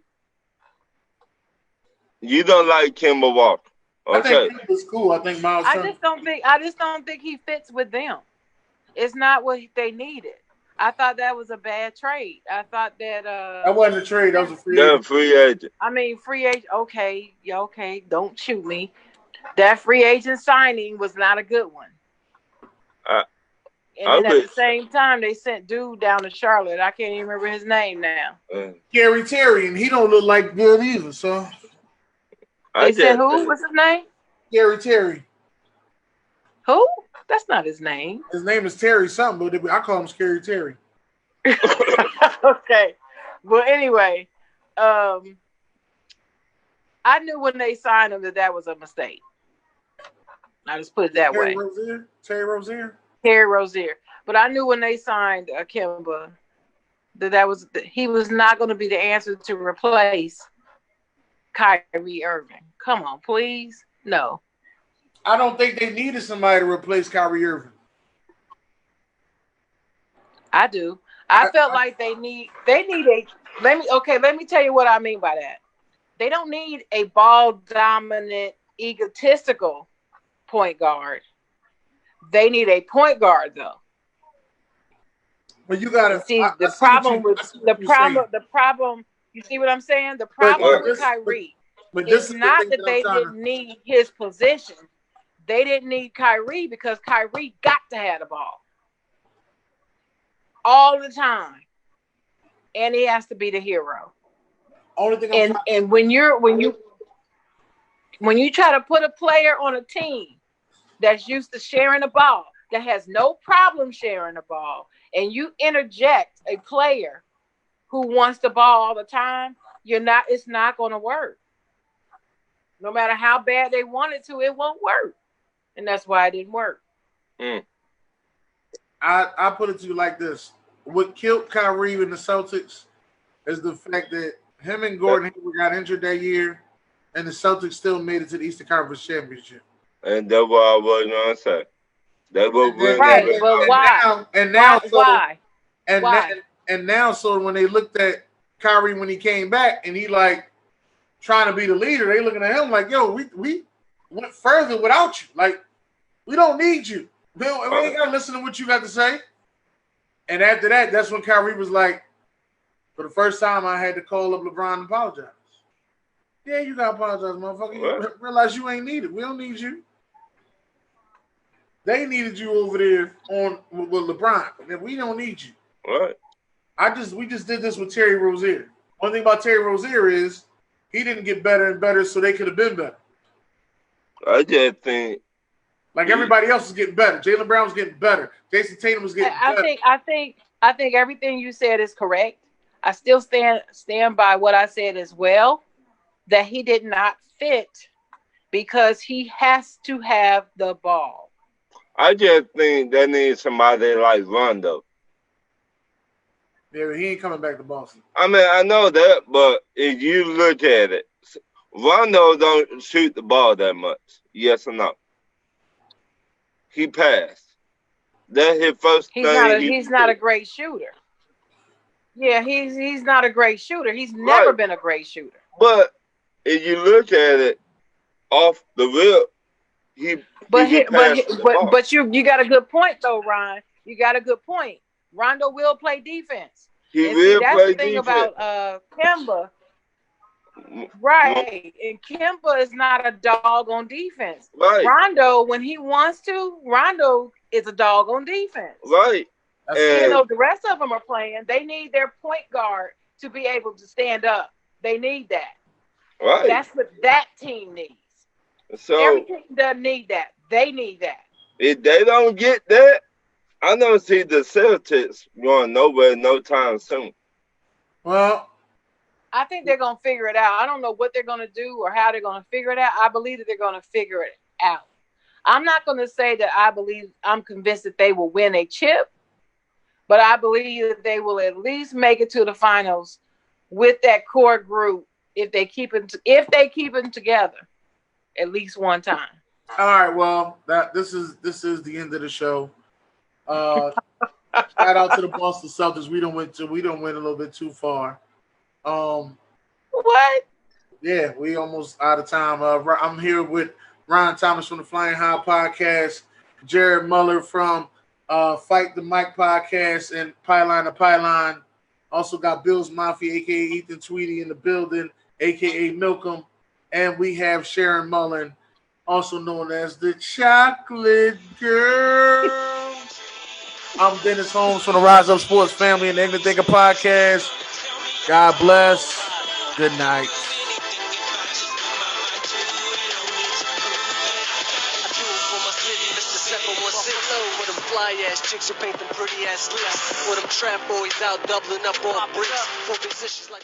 you don't like Kemba Walker. Okay. I think Kemba's cool. I think Miles. I just don't think he fits with them. It's not what they needed. I thought that was a bad trade. I thought that that wasn't a trade. That was a free agent. Free agent. I mean, free agent. Okay, yeah, okay. Don't shoot me. That free agent signing was not a good one. And then at the same time, they sent dude down to Charlotte. I can't even remember his name now. Gary Terry, and he don't look like good either. So they said who? What's his name? Gary Terry. Who? That's not his name. His name is Terry something, but I call him Scary Terry. Okay. Well, anyway, I knew when they signed him that was a mistake. I just put it that way. Terry Rozier. But I knew when they signed Kemba that he was not going to be the answer to replace Kyrie Irving. Come on, please. No. I don't think they needed somebody to replace Kyrie Irving. I do. I felt like let me tell you what I mean by that. They don't need a ball dominant, egotistical point guard. They need a point guard though. But you gotta see the problem. You see what I'm saying? The problem with Kyrie is not that they didn't need his position. They didn't need Kyrie because Kyrie got to have the ball. all the time, and he has to be the hero. Only thing and when you try to put a player on a team that's used to sharing the ball, that has no problem sharing the ball, and you interject a player who wants the ball all the time, it's not going to work. No matter how bad they want it to, it won't work. And that's why it didn't work. I put it to you like this. What killed Kyrie in the Celtics is the fact that him and Gordon Hayward got injured that year, and the Celtics still made it to the Eastern Conference Championship. And that's what I was going to say. That was right, but why? And now, so when they looked at Kyrie when he came back, and he like trying to be the leader, they looking at him like, yo, we went further without you. Like, we don't need you. We ain't got to listen to what you got to say. And after that, that's when Kyrie was like, for the first time, I had to call up LeBron and apologize. Yeah, you got to apologize, motherfucker. You realize you ain't needed. We don't need you. They needed you over there with LeBron. And we don't need you. What? We just did this with Terry Rozier. One thing about Terry Rozier is he didn't get better and better, so they could have been better. I just think everybody else is getting better. Jaylen Brown was getting better. Jason Tatum was getting better. I think everything you said is correct. I still stand by what I said as well, that he did not fit because he has to have the ball. I just think they need somebody like Rondo. Yeah, but he ain't coming back to Boston. I mean, I know that, but if you look at it, Rondo don't shoot the ball that much. Yes or no? He passed. That's his first thing. He's not a great shooter. Yeah, he's not a great shooter. He's never been a great shooter. But if you look at it off the rip, But you got a good point though, Ron. You got a good point. Rondo will play defense. That's the thing about Kemba. Right. And Kemba is not a dog on defense. Right. Rondo, when he wants to, Rondo is a dog on defense. Right. And the rest of them are playing. They need their point guard to be able to stand up. They need that. Right. That's what that team needs. So every team doesn't need that. They need that. If they don't get that, I don't see the Celtics going nowhere no time soon. Well, I think they're going to figure it out. I don't know what they're going to do or how they're going to figure it out. I believe that they're going to figure it out. I'm not going to say that I'm convinced that they will win a chip, but I believe that they will at least make it to the finals with that core group if they keep them together at least one time. All right, well, this is the end of the show. Shout out to the Boston Celtics. We don't went a little bit too far. What? Yeah, we almost out of time. I'm here with Ron Thomas from the Flying High Podcast, Jared Muller from Fight the Mic Podcast, and Pylon to Pylon. Also got Bill's Mafia, aka Ethan Tweedy, in the building, aka Milcom, and we have Sharon Mullen, also known as the Chocolate Girl. I'm Dennis Holmes from the Rise Up Sports Family and the Ignorant Thinker Podcast. God bless. Good night. Fly-ass chicks who paint them pretty-ass lips. With them trap boys out doubling up on bricks. For positions like